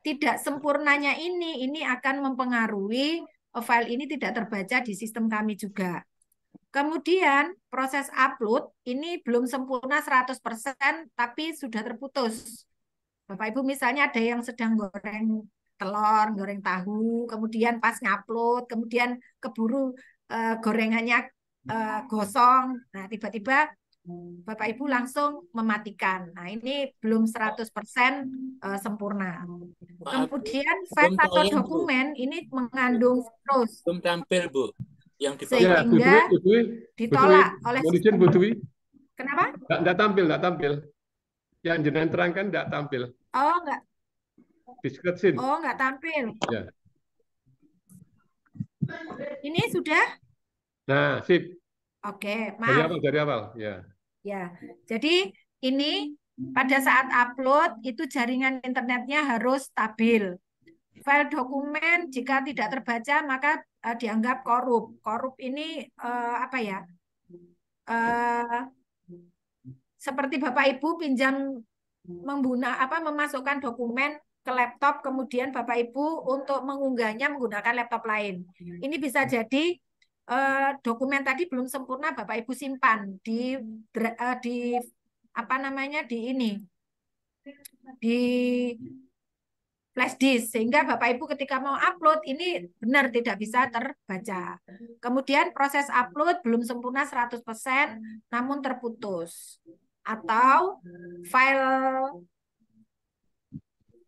tidak sempurnanya ini akan mempengaruhi file ini tidak terbaca di sistem kami juga. Kemudian proses upload ini belum sempurna 100%, tapi sudah terputus. Bapak Ibu misalnya ada yang sedang goreng telur, goreng tahu, kemudian pas ngupload, kemudian keburu gorengannya gosong. Nah, tiba-tiba Bapak Ibu langsung mematikan. Nah, ini belum 100% sempurna. Maaf, Bu. Kemudian Belum file atau tayang, Bu. dokumen ini mengandung virus Belum tampil, Bu. Yang di Ya, bawah. Bu Dwi, sehingga Bu Dwi, Bu Dwi, ditolak oleh mohon izin sistem. Bu Dwi. Kenapa? Nggak tampil, nggak tampil. Yang jenengan terangkan nggak tampil. Diskresin. Nggak tampil. Ya. Ini sudah? Nah, sip. Oke, Dari maaf. awal, dari awal. Ya. Ya, jadi ini pada saat upload itu jaringan internetnya harus stabil. File dokumen jika tidak terbaca maka dianggap korup. Korup ini apa ya? Eh, Seperti Bapak Ibu pinjam memasukkan dokumen ke laptop, kemudian Bapak Ibu untuk mengunggahnya menggunakan laptop lain. Ini bisa jadi dokumen tadi belum sempurna Bapak Ibu simpan di apa namanya di ini di flash disk sehingga Bapak Ibu ketika mau upload ini benar tidak bisa terbaca. Kemudian proses upload belum sempurna 100% namun terputus. Atau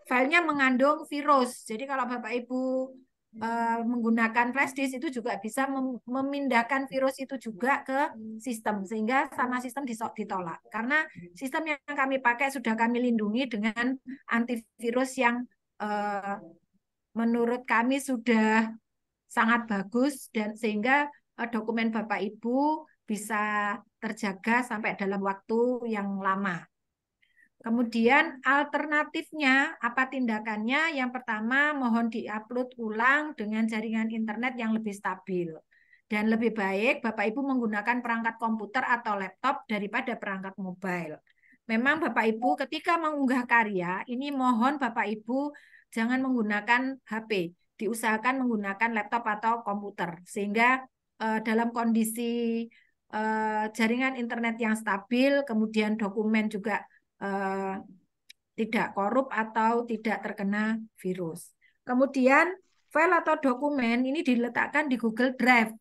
filenya mengandung virus. Jadi kalau Bapak Ibu menggunakan flash disk itu juga bisa memindahkan virus itu juga ke sistem sehingga sama sistem ditolak. Karena sistem yang kami pakai sudah kami lindungi dengan antivirus yang menurut kami sudah sangat bagus dan sehingga dokumen Bapak Ibu bisa terjaga sampai dalam waktu yang lama. Kemudian alternatifnya apa tindakannya? Yang pertama mohon diupload ulang dengan jaringan internet yang lebih stabil. Dan lebih baik Bapak Ibu menggunakan perangkat komputer atau laptop daripada perangkat mobile. Memang Bapak Ibu ketika mengunggah karya, ini mohon Bapak Ibu jangan menggunakan HP. Diusahakan menggunakan laptop atau komputer. Sehingga dalam kondisi jaringan internet yang stabil, kemudian dokumen juga tidak korup atau tidak terkena virus. Kemudian file atau dokumen ini diletakkan di Google Drive.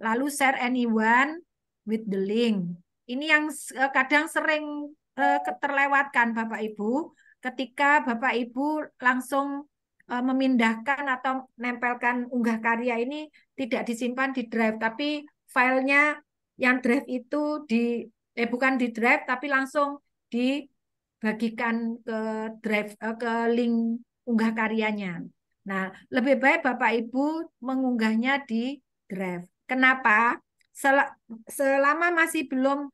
Lalu share anyone with the link. Ini yang kadang sering terlewatkan Bapak Ibu ketika Bapak Ibu langsung memindahkan atau menempelkan unggah karya ini tidak disimpan di drive, tapi filenya yang drive itu bukan di drive tapi langsung dibagikan ke drive ke link unggah karyanya. Nah, lebih baik Bapak Ibu mengunggahnya di drive. Kenapa? Selama masih belum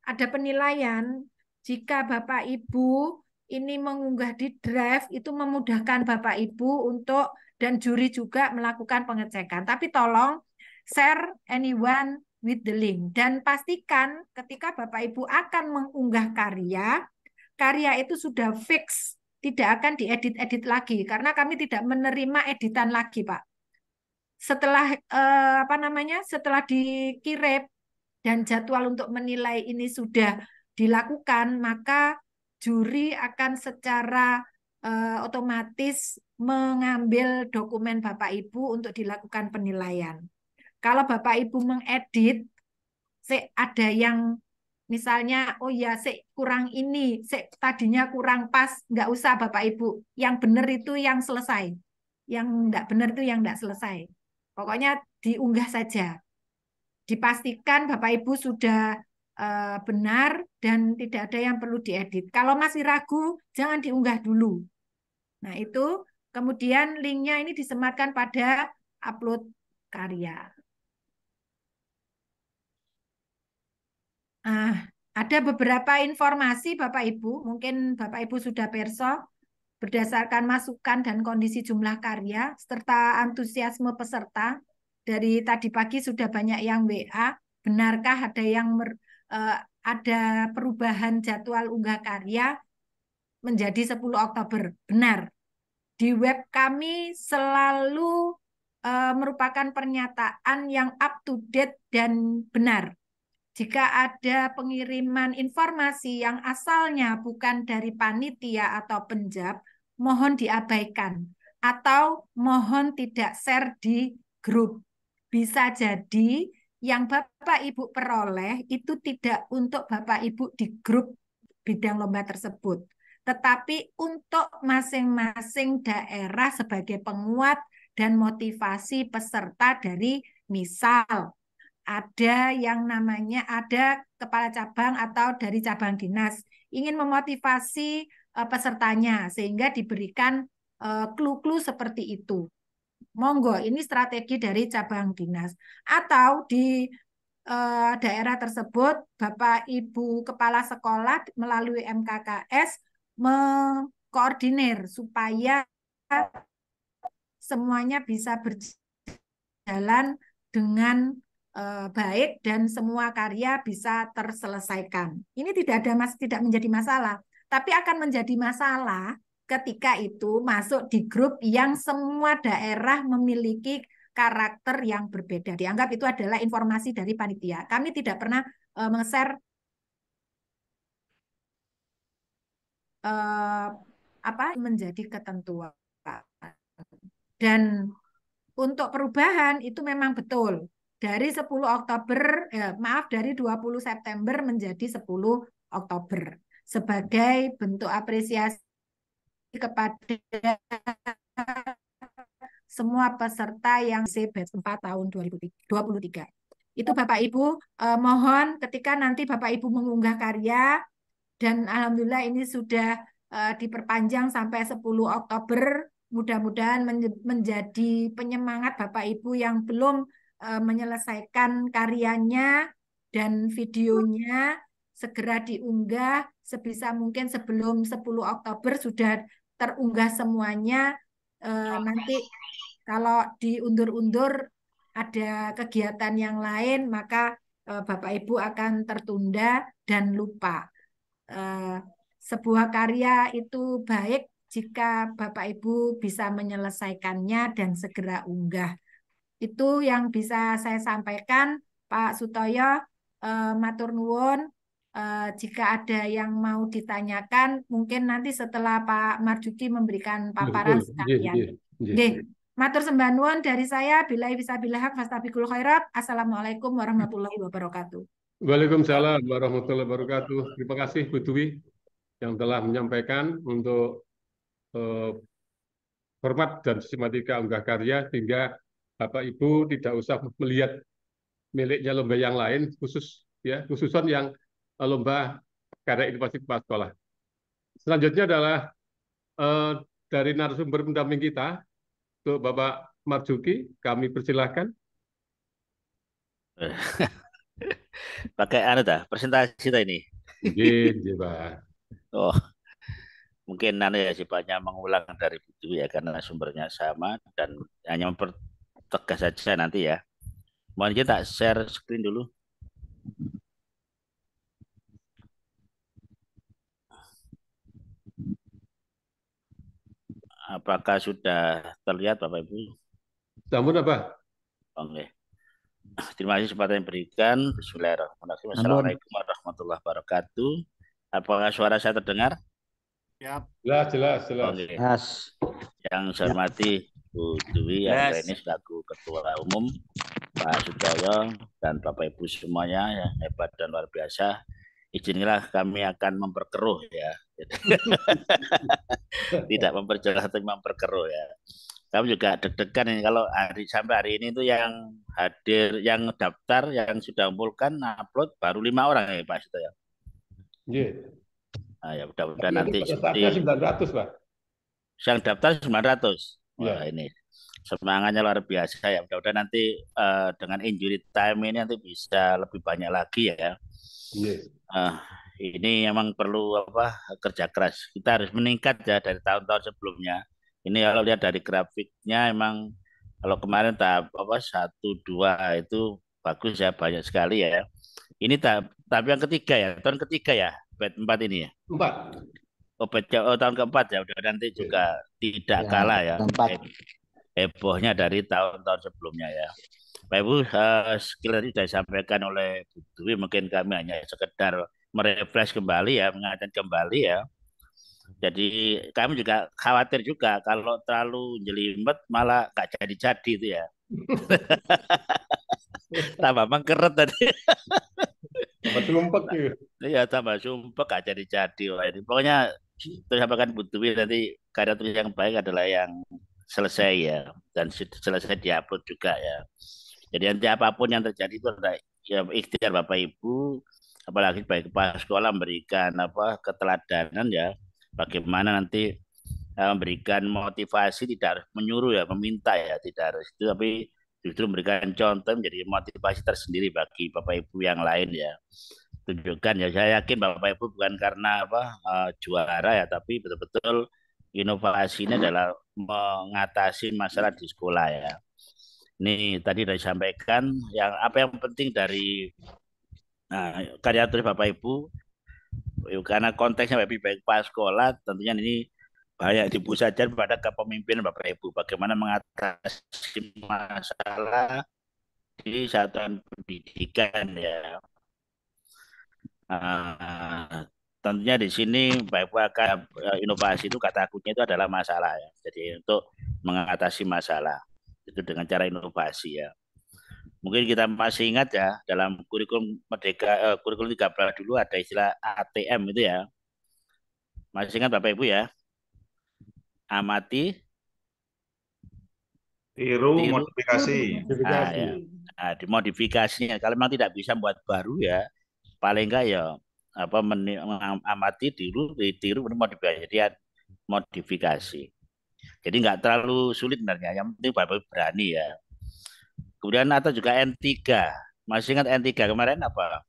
ada penilaian, jika Bapak Ibu ini mengunggah di drive itu memudahkan Bapak Ibu untuk dan juri juga melakukan pengecekan. Tapi tolong share anyone with the link dan pastikan ketika Bapak Ibu akan mengunggah karya itu sudah fix, tidak akan diedit-edit lagi karena kami tidak menerima editan lagi, Pak. Setelah setelah dikirim dan jadwal untuk menilai ini sudah dilakukan, maka juri akan secara otomatis mengambil dokumen Bapak Ibu untuk dilakukan penilaian. Kalau Bapak Ibu mengedit, ada yang misalnya, oh ya, kurang ini, tadinya kurang pas, nggak usah Bapak Ibu. Yang benar itu yang selesai. Yang nggak benar itu yang nggak selesai. Pokoknya diunggah saja. Dipastikan Bapak Ibu sudah benar dan tidak ada yang perlu diedit. Kalau masih ragu, jangan diunggah dulu. Nah, itu kemudian linknya ini disematkan pada upload karya. Ada beberapa informasi Bapak Ibu, mungkin Bapak Ibu sudah perso, berdasarkan masukan dan kondisi jumlah karya, serta antusiasme peserta, dari tadi pagi sudah banyak yang WA, benarkah ada yang ada perubahan jadwal unggah karya? menjadi 10 Oktober. Benar. Di web kami selalu merupakan pernyataan yang up to date dan benar. Jika ada pengiriman informasi yang asalnya bukan dari panitia atau penjab, mohon diabaikan atau mohon tidak share di grup. Bisa jadi yang Bapak Ibu peroleh itu tidak untuk Bapak Ibu di grup bidang lomba tersebut, tetapi untuk masing-masing daerah sebagai penguat dan motivasi peserta dari misal ada yang namanya ada kepala cabang atau dari cabang dinas ingin memotivasi pesertanya sehingga diberikan clue-clue seperti itu. Monggo, ini strategi dari cabang dinas. Atau di daerah tersebut Bapak Ibu kepala sekolah melalui MKKS mengkoordinir supaya semuanya bisa berjalan dengan baik dan semua karya bisa terselesaikan. Ini tidak menjadi masalah, tapi akan menjadi masalah ketika itu masuk di grup yang semua daerah memiliki karakter yang berbeda. Dianggap itu adalah informasi dari panitia. Kami tidak pernah meng-share menjadi ketentuan. Dan untuk perubahan itu memang betul. Dari 10 Oktober, dari 20 September menjadi 10 Oktober. Sebagai bentuk apresiasi kepada semua peserta yang batch 4 tahun 2023. Itu Bapak Ibu, mohon ketika nanti Bapak Ibu mengunggah karya, dan alhamdulillah ini sudah diperpanjang sampai 10 Oktober, mudah-mudahan menjadi penyemangat Bapak Ibu yang belum menyelesaikan karyanya dan videonya segera diunggah sebisa mungkin sebelum 10 Oktober sudah terunggah semuanya. Nanti kalau diundur-undur ada kegiatan yang lain maka Bapak Ibu akan tertunda dan lupa. Sebuah karya itu baik jika Bapak Ibu bisa menyelesaikannya dan segera unggah. Itu yang bisa saya sampaikan, Pak Sutoyo. Matur nuwun. Jika ada yang mau ditanyakan, mungkin nanti setelah Pak Marjuki memberikan paparan sekalian. Matur sembah nuwun dari saya. Billahi fisabilillah haq fastabiqul khairat. Assalamualaikum warahmatullahi wabarakatuh. Waalaikumsalam warahmatullahi wabarakatuh. Terima kasih Bu Dwi yang telah menyampaikan untuk format dan sistematika unggah karya sehingga Bapak Ibu tidak usah melihat miliknya lomba yang lain, khususan yang lomba karya inovasi kepala sekolah. Selanjutnya adalah dari narasumber pendamping kita, untuk Bapak Marjuki, kami persilahkan. Pakai presentasi ini. Iya, Pak. Oh, mungkin ya sifatnya mengulang dari itu ya karena sumbernya sama dan hanya mempertegas saja nanti ya. Mohon kita share screen dulu. Apakah sudah terlihat Bapak Ibu? Sampun apa? Oke. Terima kasih kesempatan yang diberikan. Bismillahirrahmanirrahim. Assalamualaikum warahmatullahi wabarakatuh. Apakah suara saya terdengar? Ya. Jelas. Oke. Yang saya hormati Bu Dwi ini selaku Ketua Umum, Pak Sutoyo dan Bapak Ibu semuanya yang hebat dan luar biasa. Izinkanlah kami akan memperkeruh ya. Tidak memperjelas tapi memperkeruh ya. Kami juga deg-degan ini kalau sampai hari ini tuh yang hadir, yang daftar, yang sudah kumpulkan, upload baru 5 orang ya Pak Sutoyo. Iya. Nah, ya mudah-mudahan nanti seperti 900 Pak. Yang daftar 900. Ya. Wah, ini semangatnya luar biasa ya. Mudah-mudahan nanti dengan injury time ini nanti bisa lebih banyak lagi ya. Yes. Ini memang perlu kerja keras. Kita harus meningkat ya dari tahun-tahun sebelumnya. Ini kalau lihat dari grafiknya emang kalau kemarin tahap 1, 2 itu bagus ya, banyak sekali ya. Ini tahap yang ketiga ya, tahun ketiga ya, batch 4 ini ya. 4. tahun keempat ya, udah nanti juga tidak Ya, kalah ya keempat. hebohnya dari tahun-tahun sebelumnya ya. Pak Ibu, skill tadi sudah disampaikan oleh Bu Dwi, mungkin kami hanya sekedar merefresh kembali ya, mengingatkan kembali ya. Jadi kami juga khawatir juga kalau terlalu jelimet malah nggak jadi-jadi itu ya. Tambah mengkeret tadi. Sama sumpek gitu. Iya, tambah sumpah gak jadi-jadi. Wah, ini pokoknya terus sampaikan Bu Dwi nanti karya tulis yang baik adalah yang selesai ya, dan selesai diupload juga ya. Jadi nanti apapun yang terjadi itu adalah ya ikhtiar Bapak Ibu, apalagi baik kepala sekolah memberikan keteladanan ya, bagaimana nanti memberikan motivasi, tidak harus menyuruh ya, meminta ya, tidak harus itu, tapi justru memberikan contoh menjadi motivasi tersendiri bagi Bapak Ibu yang lain ya. Tunjukkan ya, saya yakin Bapak Ibu bukan karena juara ya, tapi betul-betul inovasi ini adalah mengatasi masalah di sekolah ya. Ini tadi sudah disampaikan yang apa yang penting dari karya tulis Bapak Ibu, karena konteksnya baik Pak sekolah, tentunya ini banyak dipusatkan pada kepemimpinan Bapak Ibu, bagaimana mengatasi masalah di satuan pendidikan ya. Tentunya di sini Bapak Ibu akan inovasi itu kata kuncinya itu adalah masalah ya. Jadi untuk mengatasi masalah itu dengan cara inovasi ya. Mungkin kita masih ingat ya, dalam kurikulum Merdeka kurikulum 13 dulu ada istilah ATM itu ya. Masih ingat Bapak Ibu ya? Amati, tiru, modifikasi. Nah, ya. Nah, dimodifikasinya kalau memang tidak bisa buat baru ya, paling enggak ya mengamati, tiru, modifikasi. Jadi modifikasi. Jadi nggak terlalu sulit sebenarnya, yang penting Bapak berani ya. Kemudian atau juga N3. Masih ingat N3 kemarin apa?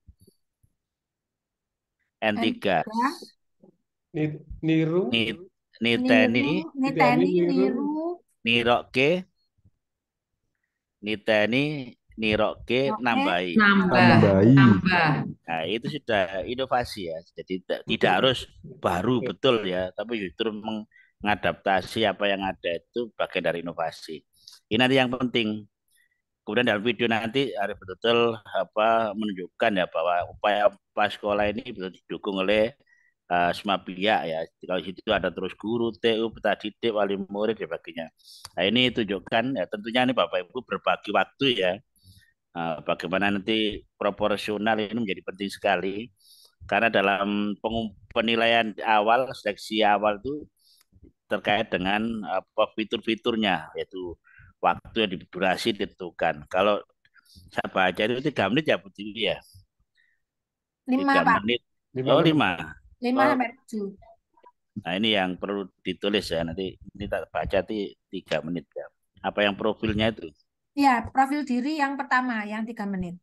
N3. Niru. Niteni. Niroke. Niteni. Niroke. Nambahi. Nah, itu sudah inovasi ya. Jadi tidak harus baru betul ya, tapi justru mengadaptasi apa yang ada itu bagian dari inovasi. Ini nanti yang penting. Kemudian dalam video nanti harus betul-betul menunjukkan ya bahwa upaya sekolah ini betul didukung oleh semua pihak ya. Kalau situ ada terus guru, TU, peserta didik, wali murid dan sebagainya. Nah, ini tunjukkan ya, tentunya ini Bapak Ibu berbagi waktu ya. Bagaimana nanti proporsional ini menjadi penting sekali, karena dalam penilaian awal, seleksi awal itu terkait dengan fitur-fiturnya, yaitu waktu yang durasi ditentukan. Kalau saya baca itu 3 menit ya Bu Tiwi ya? 5 3 Pak. menit. Oh 5. 5 sampai 7. Nah ini yang perlu ditulis ya, nanti ini tak baca 3 menit ya. Apa yang profilnya itu? Ya, profil diri yang pertama, yang 3 menit.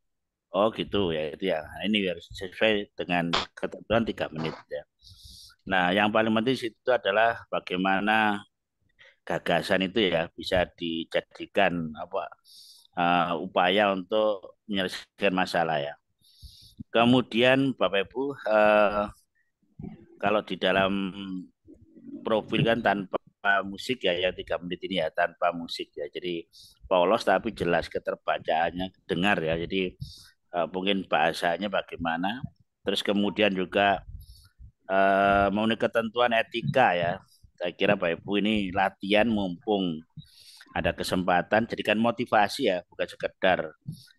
Oh gitu ya, itu ya. Nah, ini harus sesuai dengan ketentuan 3 menit ya. Nah yang paling penting itu adalah bagaimana gagasan itu ya bisa dijadikan upaya untuk menyelesaikan masalah ya. Kemudian Bapak Ibu, kalau di dalam profil kan tanpa musik ya, yang 3 menit ini ya tanpa musik ya. Jadi polos tapi jelas keterbacaannya, dengar ya. Jadi mungkin bahasanya bagaimana. Terus kemudian juga memenuhi ketentuan etika ya. Saya kira Bapak Ibu ini latihan mumpung ada kesempatan, jadikan motivasi ya, bukan sekedar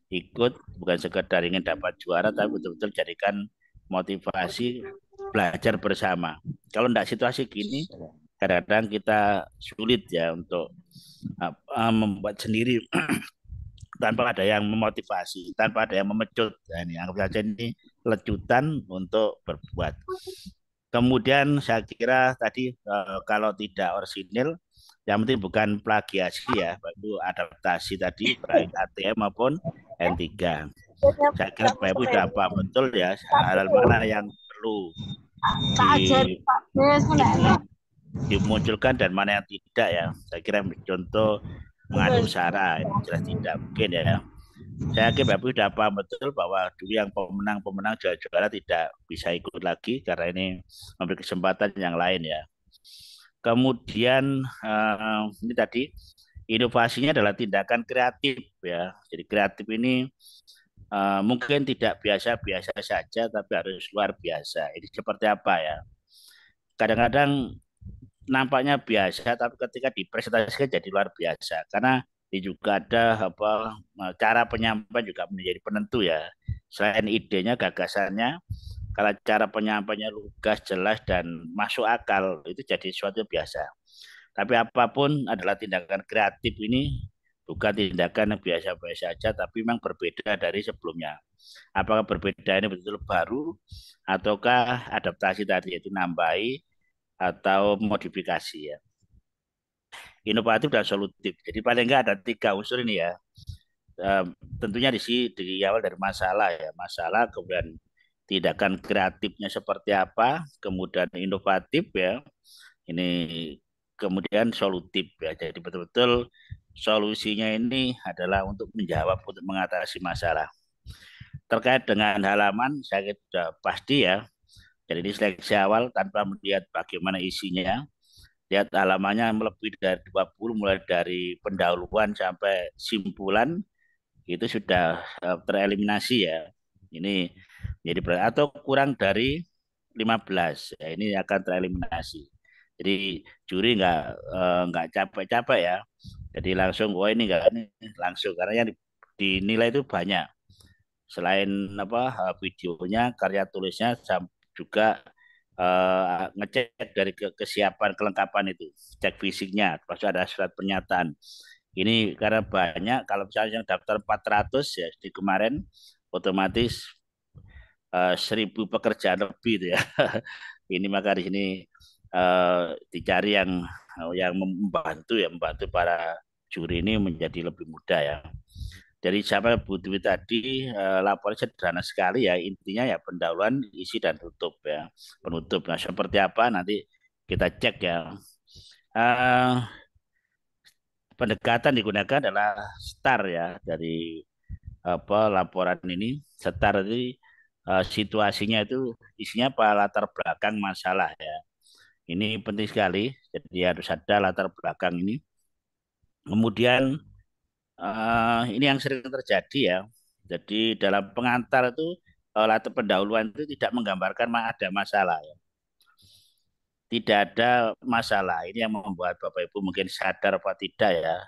ikut, bukan sekedar ingin dapat juara, tapi betul-betul jadikan motivasi belajar bersama. Kalau tidak situasi gini, kadang-kadang kita sulit ya untuk membuat sendiri tanpa ada yang memotivasi, tanpa ada yang memecut. Nah, ini anggap saja ini lecutan untuk berbuat. Kemudian saya kira tadi kalau tidak orisinil, yang penting bukan plagiasi ya, itu adaptasi tadi baik ATM maupun N3. Saya kira Bapak Ibu sudah paham betul ya hal mana yang perlu dimunculkan dan mana yang tidak ya. Saya kira contoh mengadu sara jelas tidak mungkin ya. Saya yakin Bapak sudah paham betul bahwa dulu yang pemenang-pemenang juara-juara tidak bisa ikut lagi karena ini memberi kesempatan yang lain ya. Kemudian ini tadi inovasinya adalah tindakan kreatif ya. Jadi kreatif ini mungkin tidak biasa-biasa saja, tapi harus luar biasa. Ini seperti apa ya? Kadang-kadang nampaknya biasa, tapi ketika dipresentasikan jadi luar biasa. Karena ini juga ada apa cara penyampaian juga menjadi penentu ya. Selain idenya, gagasannya, kalau cara penyampaiannya lugas, jelas dan masuk akal itu jadi sesuatu yang biasa. Tapi apapun adalah tindakan kreatif ini bukan tindakan yang biasa-biasa saja, tapi memang berbeda dari sebelumnya. Apakah berbeda ini betul baru ataukah adaptasi tadi yaitu nambahi atau modifikasi ya. Inovatif dan solutif. Jadi paling enggak ada 3 unsur ini ya. Tentunya di awal dari masalah ya, masalah kemudian tindakan kreatifnya seperti apa, kemudian inovatif ya. Ini kemudian solutif ya. Jadi betul-betul solusinya ini adalah untuk menjawab, untuk mengatasi masalah. Terkait dengan halaman, saya kira sudah pasti ya. Jadi ini seleksi awal tanpa melihat bagaimana isinya. Lihat halamannya lebih dari 20, mulai dari pendahuluan sampai simpulan, itu sudah tereliminasi ya. Ini jadi atau kurang dari 15, ya, ini akan tereliminasi. Jadi juri nggak capek-capek ya. Jadi langsung, oh ini nggak, ini langsung karena yang dinilai itu banyak. Selain apa videonya, karya tulisnya juga ngecek dari kesiapan kelengkapan itu, cek fisiknya, terus ada surat pernyataan. Ini karena banyak, kalau misalnya yang daftar 400 ya di kemarin, otomatis 1000 pekerjaan lebih itu ya. Ini maka di sini dicari yang membantu ya, membantu para juri ini menjadi lebih mudah ya. Dari siapa Bu Dwi tadi laporan sederhana sekali ya, intinya ya pendahuluan, isi dan tutup ya, penutup. Nah seperti apa nanti kita cek ya. Pendekatan digunakan adalah STAR ya, dari apa laporan ini. STAR ini situasinya itu isinya apa, latar belakang masalah ya. Ini penting sekali, jadi harus ada latar belakang ini. Kemudian ini yang sering terjadi ya. Jadi dalam pengantar itu latar pendahuluan itu tidak menggambarkan ada masalah ya. Tidak ada masalah. Ini yang membuat Bapak Ibu mungkin sadar apa tidak ya.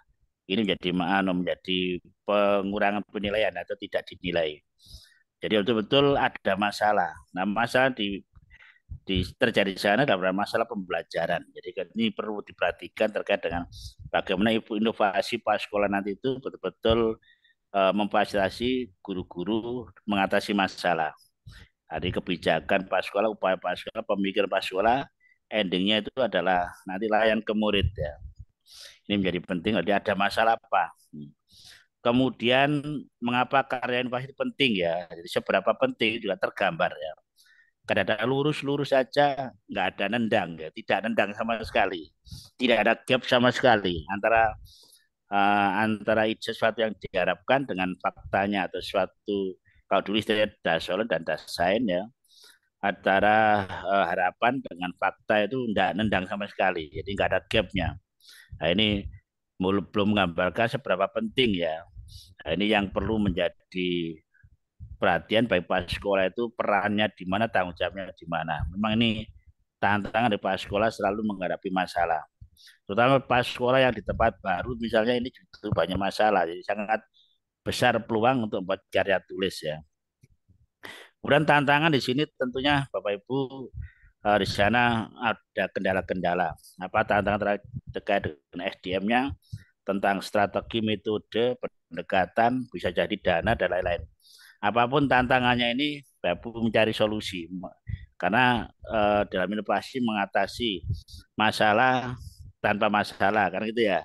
Ini menjadi pengurangan penilaian atau tidak dinilai. Jadi betul-betul ada masalah. Nah, masalah terjadi di sana adalah masalah pembelajaran. Jadi ini perlu diperhatikan terkait dengan bagaimana inovasi pas sekolah nanti itu betul-betul memfasilitasi guru-guru mengatasi masalah. Dari kebijakan pas sekolah, upaya pas sekolah, pemikiran pas sekolah, endingnya itu adalah nanti layan ke murid ya. Ini menjadi penting. Jadi ada masalah apa? Kemudian mengapa karya inovasi itu penting ya? Jadi seberapa penting juga tergambar ya. Kadang-kadang lurus-lurus saja, nggak ada nendang ya, tidak nendang sama sekali, tidak ada gap sama sekali antara sesuatu yang diharapkan dengan faktanya, atau suatu kalau dulu istilahnya dasolen dan dasain ya, antara harapan dengan fakta itu nggak nendang sama sekali, jadi nggak ada gapnya. Nah ini belum menggambarkan seberapa penting ya. Nah, ini yang perlu menjadi perhatian baik pas sekolah itu, perannya di mana, tanggung jawabnya di mana. Memang ini tantangan di pas sekolah selalu menghadapi masalah. Terutama pas sekolah yang di tempat baru misalnya, ini justru banyak masalah. Jadi sangat besar peluang untuk membuat karya tulis ya. Kemudian tantangan di sini tentunya Bapak Ibu di sana ada kendala-kendala. Apa tantangan terkait dengan SDM-nya, tentang strategi, metode, pendekatan, bisa jadi dana dan lain-lain. Apapun tantangannya ini, Bapak mencari solusi. Karena dalam inovasi mengatasi masalah tanpa masalah, kan gitu ya.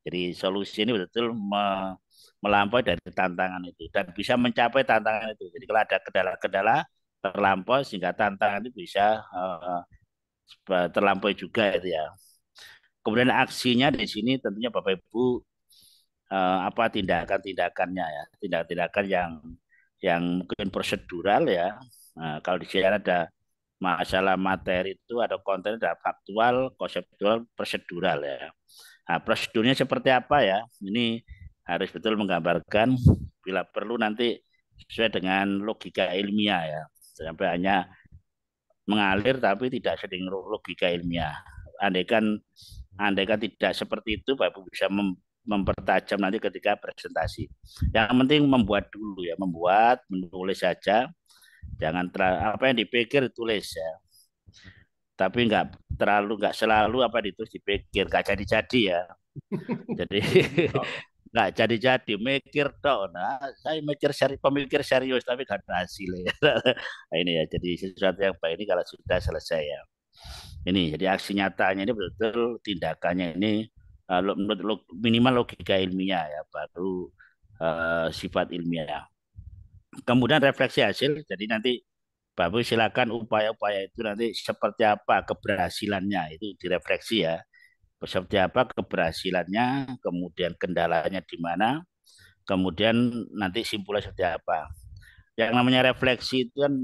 Jadi solusi ini betul-betul melampaui dari tantangan itu dan bisa mencapai tantangan itu. Jadi kalau ada kendala-kendala terlampaui sehingga tantangan itu bisa terlampaui juga itu ya. Kemudian aksinya di sini tentunya Bapak Ibu apa tindakan-tindakannya ya, tindakan-tindakan yang mungkin prosedural ya. Nah, kalau di sini ada masalah materi itu ada konten, ada faktual, konseptual, prosedural ya. Nah, prosedurnya seperti apa ya? Ini harus betul menggambarkan bila perlu nanti sesuai dengan logika ilmiah ya. Sampai hanya mengalir tapi tidak sedang logika ilmiah. Andaikan tidak seperti itu, Bapak bisa mempertajam nanti ketika presentasi. Yang penting membuat dulu ya, menulis saja. Jangan apa yang dipikir tulis ya. Tapi nggak selalu apa ditulis dipikir, nggak jadi-jadi ya. Jadi nggak jadi-jadi, mikir toh. Nah, saya pemikir serius tapi nggak ada hasil ya. Nah, ini ya, jadi sesuatu yang baik ini kalau sudah selesai ya. Ini jadi aksi nyatanya ini betul tindakannya ini minimal logika ilmiah ya, baru sifat ilmiah. Kemudian refleksi hasil, jadi nanti Bapak silakan upaya-upaya itu nanti seperti apa keberhasilannya itu direfleksi ya. Seperti apa keberhasilannya, kemudian kendalanya di mana, kemudian nanti simpulnya seperti apa. Yang namanya refleksi itu kan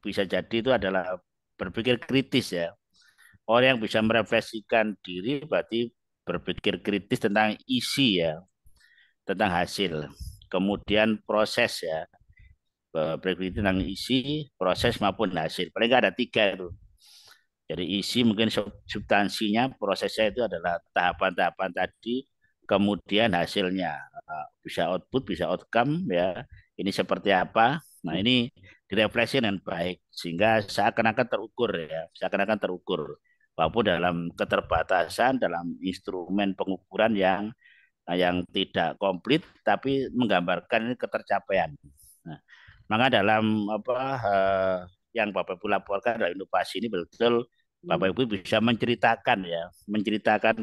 bisa jadi itu adalah berpikir kritis ya. Orang yang bisa merefleksikan diri berarti berpikir kritis tentang isi ya, tentang hasil. Kemudian proses ya, berpikir tentang isi, proses maupun hasil. Paling nggak ada 3 itu. Jadi isi mungkin substansinya, prosesnya itu adalah tahapan-tahapan tadi, kemudian hasilnya bisa output, bisa outcome ya. Ini seperti apa? Nah ini direfleksi dengan baik sehingga seakan-akan terukur ya, seakan-akan terukur. Walaupun dalam keterbatasan, dalam instrumen pengukuran yang tidak komplit, tapi menggambarkan ini ketercapaian. Nah, maka dalam yang Bapak Ibu laporkan adalah inovasi ini betul Bapak Ibu bisa menceritakan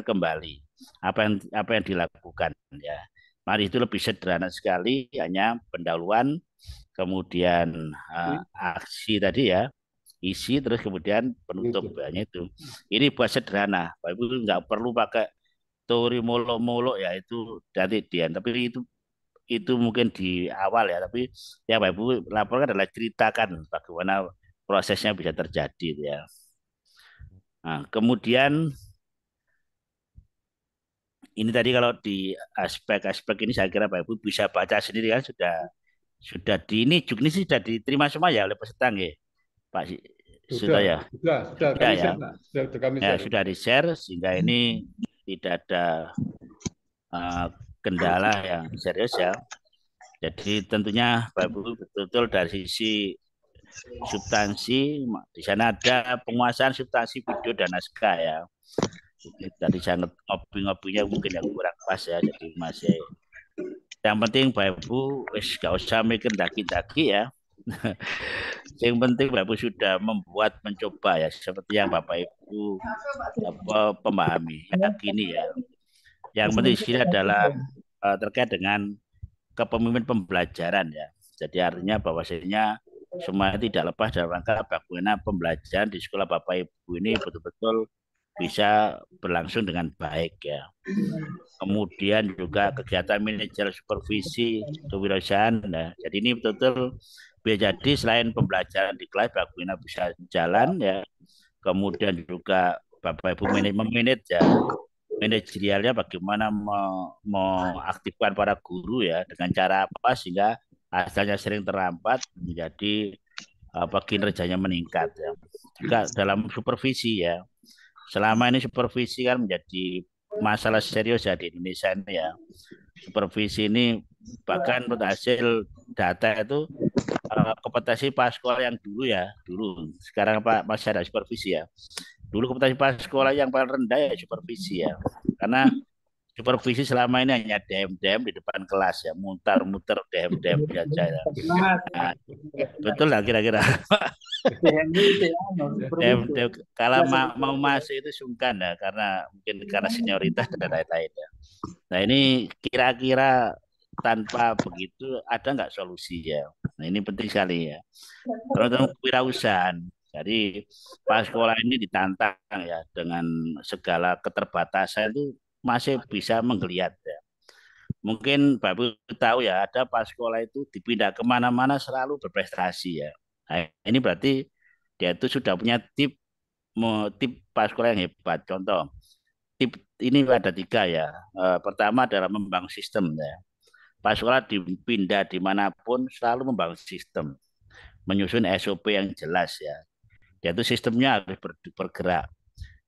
kembali apa yang dilakukan ya. Mari itu lebih sederhana sekali, hanya pendahuluan, kemudian aksi tadi ya, isi terus kemudian penutup banyak itu. Ini buat sederhana, Bapak Ibu nggak perlu pakai teori molok-molok ya itu dari Dian, tapi itu mungkin di awal ya, tapi yang Bapak Ibu laporkan adalah ceritakan bagaimana prosesnya bisa terjadi ya. Nah, kemudian ini tadi kalau di aspek-aspek ini saya kira Bapak Ibu bisa baca sendiri kan sudah ini sudah diterima semua ya oleh peserta nggih, Pak Suto ya. Sudah kami ya. Sudah kami ya, sudah di-share sehingga ini tidak ada kendala yang serius ya. Jadi tentunya Bapak Ibu betul-betul dari sisi substansi di sana ada penguasaan substansi video dan naskah ya. Tadi saya ngopi-ngopinya mungkin yang kurang pas ya, jadi masih yang penting Bapak Ibu gak usah mikir daki-daki ya. Yang penting Bapak Ibu sudah mencoba ya, seperti yang Bapak Ibu pemahami, yakini ya. Yang penting di sini adalah terkait dengan kepemimpinan pembelajaran ya. Jadi artinya bahwasanya semua tidak lepas dalam rangka bagaimana pembelajaran di sekolah Bapak Ibu ini betul-betul bisa berlangsung dengan baik ya. Kemudian juga kegiatan manajer supervisi kewirausahaan. Nah, jadi ini betul-betul bisa jadi selain pembelajaran di kelas bagaimana bisa jalan ya. Kemudian juga Bapak Ibu memanage ya. Manajerialnya bagaimana mengaktifkan para guru ya dengan cara apa sehingga hasilnya sering terlambat menjadi kinerjanya meningkat ya. Juga dalam supervisi ya. Selama ini supervisi kan menjadi masalah serius ya di Indonesia ini ya. Supervisi ini bahkan menurut hasil data itu kompetensi pas sekolah yang dulu sekarang Pak masih ada supervisi ya. Dulu kompetensi pas sekolah yang paling rendah ya supervisi ya. Karena supervisi selama ini hanya DM di depan kelas ya, muter-muter DM saja ya. Nah, betul lah kira-kira. Kalau mau masuk itu sungkan ya, karena senioritas dan lain-lain ya. Nah ini kira-kira tanpa begitu ada nggak solusi ya? Nah ini penting sekali ya. Kalau kewirausahaan, jadi pas sekolah ini ditantang ya dengan segala keterbatasan itu masih bisa menggeliat ya. mungkin Bapak tahu ya, ada pas sekolah itu dipindah kemana-mana selalu berprestasi ya. Nah, ini berarti dia itu sudah punya tip pas sekolah yang hebat. Contoh, tip ini ada 3 ya. Pertama adalah membangun sistem ya. Pas sekolah dipindah dimanapun selalu membangun sistem, menyusun SOP yang jelas ya. Dia itu sistemnya harus bergerak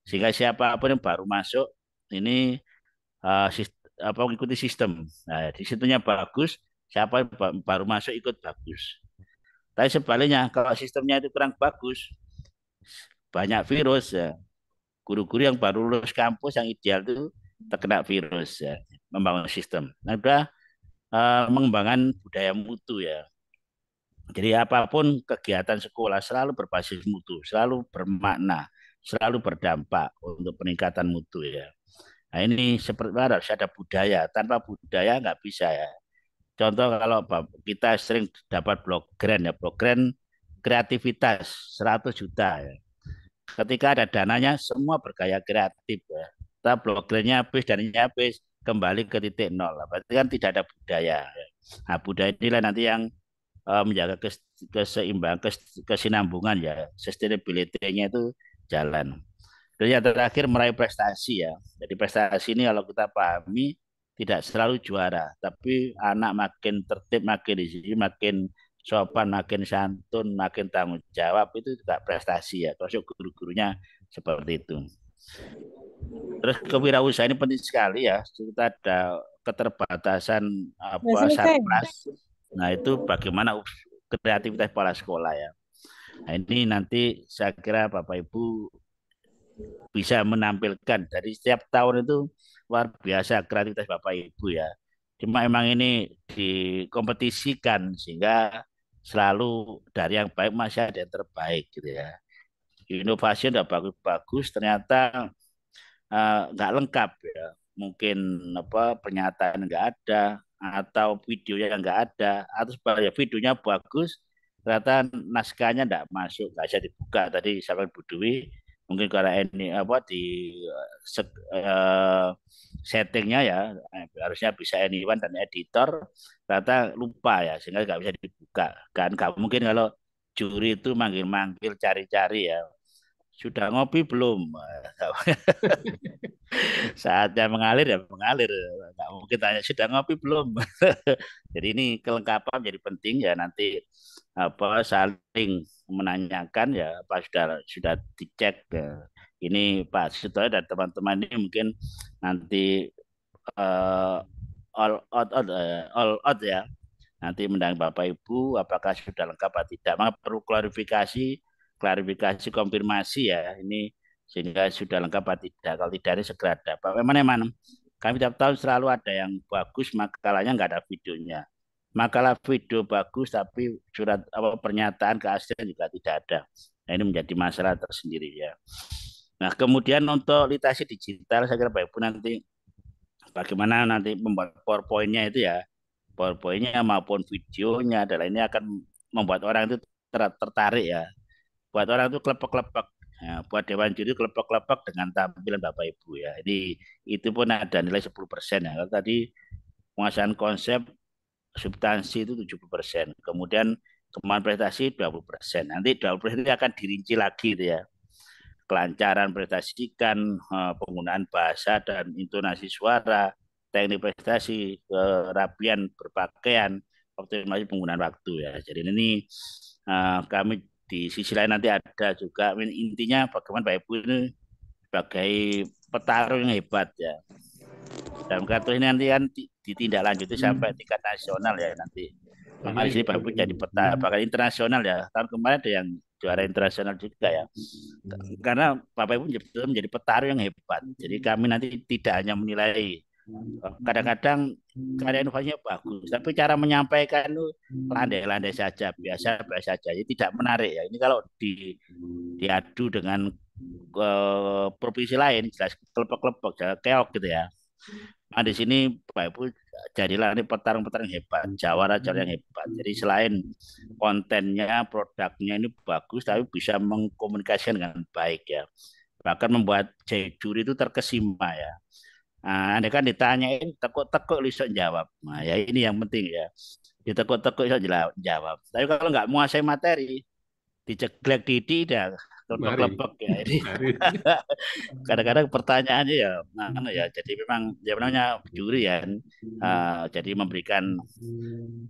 sehingga siapapun yang baru masuk ini mengikuti sistem. Nah, di sistemnya bagus, siapa yang baru masuk ikut bagus. Tapi sebaliknya, kalau sistemnya itu kurang bagus, banyak virus ya. Guru-guru yang baru lulus kampus yang ideal itu terkena virus ya. Membangun sistem. Nah, udah mengembangkan budaya mutu ya. Jadi apapun kegiatan sekolah selalu berbasis mutu, selalu bermakna, selalu berdampak untuk peningkatan mutu ya. Nah ini seperti harus ada budaya. Tanpa budaya nggak bisa ya. Contoh kalau kita sering dapat blok grant ya, blok grant kreativitas 100 juta ya. Ketika ada dananya semua bergaya kreatif ya. Kita blok grantnya habis, dananya habis, kembali ke titik nol. Berarti kan tidak ada budaya. Ya. Nah budaya inilah nanti yang menjaga keseimbangan, kesinambungan ya, sustainability-nya itu jalan. Dan yang terakhir meraih prestasi ya. Jadi prestasi ini kalau kita pahami tidak selalu juara, tapi anak makin tertib, makin di sini, makin sopan, makin santun, makin tanggung jawab itu juga prestasi ya. Terus guru-gurunya seperti itu. Terus kewirausahaan ini penting sekali ya. Kita ada keterbatasan surplus. Nah itu bagaimana kreativitas kepala sekolah ya. Nah ini nanti saya kira Bapak Ibu bisa menampilkan dari setiap tahun itu luar biasa kreativitas Bapak Ibu ya. Cuma emang ini dikompetisikan sehingga selalu dari yang baik masih ada yang terbaik gitu ya. Inovasi udah bagus-bagus ternyata nggak lengkap ya. Mungkin pernyataan nggak ada atau videonya nggak ada atau sebenarnya videonya bagus ternyata naskahnya nggak masuk, nggak bisa dibuka. Tadi sama Bu Dwi mungkin karena ini di settingnya ya harusnya bisa anyone dan editor ternyata lupa ya sehingga nggak bisa dibuka kan. Nggak mungkin kalau juri itu manggil-manggil cari-cari ya sudah ngopi belum. Saatnya mengalir ya mengalir, nggak mungkin tanya sudah ngopi belum. Jadi ini kelengkapan jadi penting ya, nanti saling menanyakan ya apa sudah dicek ya. Ini Pak Sutoyo dan teman-teman ini mungkin nanti all out ya, nanti mendampingi Bapak Ibu apakah sudah lengkap atau tidak. Maka perlu klarifikasi konfirmasi ya ini sehingga sudah lengkap atau tidak. Kalau tidak ini segera dapat. Memang kami tiap tahun selalu ada yang bagus, makalahnya nggak ada videonya. Makalah video bagus tapi surat pernyataan keaslian juga tidak ada. Nah ini menjadi masalah tersendiri ya. Nah kemudian untuk literasi digital saya kira Bapak Ibu nanti bagaimana nanti membuat PowerPoint-nya itu ya. PowerPoint-nya maupun videonya adalah ini akan membuat orang itu tertarik ya. Buat orang itu klepek-klepek. Ya, buat Dewan Juri klepek-klepek dengan tampilan Bapak Ibu ya. Ini itu pun ada nilai 10% ya. Kalau tadi penguasaan konsep substansi itu 70%. Kemudian kemampuan prestasi 20%. Nanti 20% ini akan dirinci lagi gitu ya. Kelancaran prestasikan, penggunaan bahasa dan intonasi suara, teknik prestasi, kerapian berpakaian, optimalisasi penggunaan waktu ya. Jadi ini kami di sisi lain nanti ada juga intinya bagaimana Pak Ibu ini sebagai petarung yang hebat ya. Dalam kartu ini nanti kan ditindaklanjuti sampai tingkat nasional ya nanti. Di sini Pak Ibu jadi peta bahkan internasional ya. Tahun kemarin ada yang juara internasional juga ya. Karena Bapak Ibu menjadi petarung yang hebat. Jadi kami nanti tidak hanya menilai kadang-kadang karya inovasinya bagus, tapi cara menyampaikan itu landai-landai saja, biasa saja. Jadi tidak menarik ya. Ini kalau diadu dengan provinsi lain jelas kelepek-kelepek, keok gitu ya. Nah di sini Pak Ibu jadilah ini petarung-petarung hebat, jawara yang hebat. Jadi selain kontennya, produknya ini bagus, tapi bisa mengkomunikasikan dengan baik ya. Bahkan membuat juri itu terkesima ya. Anda kan ditanyain tekuk-tekuk lu iso jawab. Nah, ya ini yang penting ya. Ditekuk-tekuk iso jawab. Tapi kalau nggak menguasai materi, diceglek didi dah Mari, klepek-klepek ya. Ini mari. kadang-kadang pertanyaannya ya, mana ya. Jadi memang ya namanya juri ya. Jadi memberikan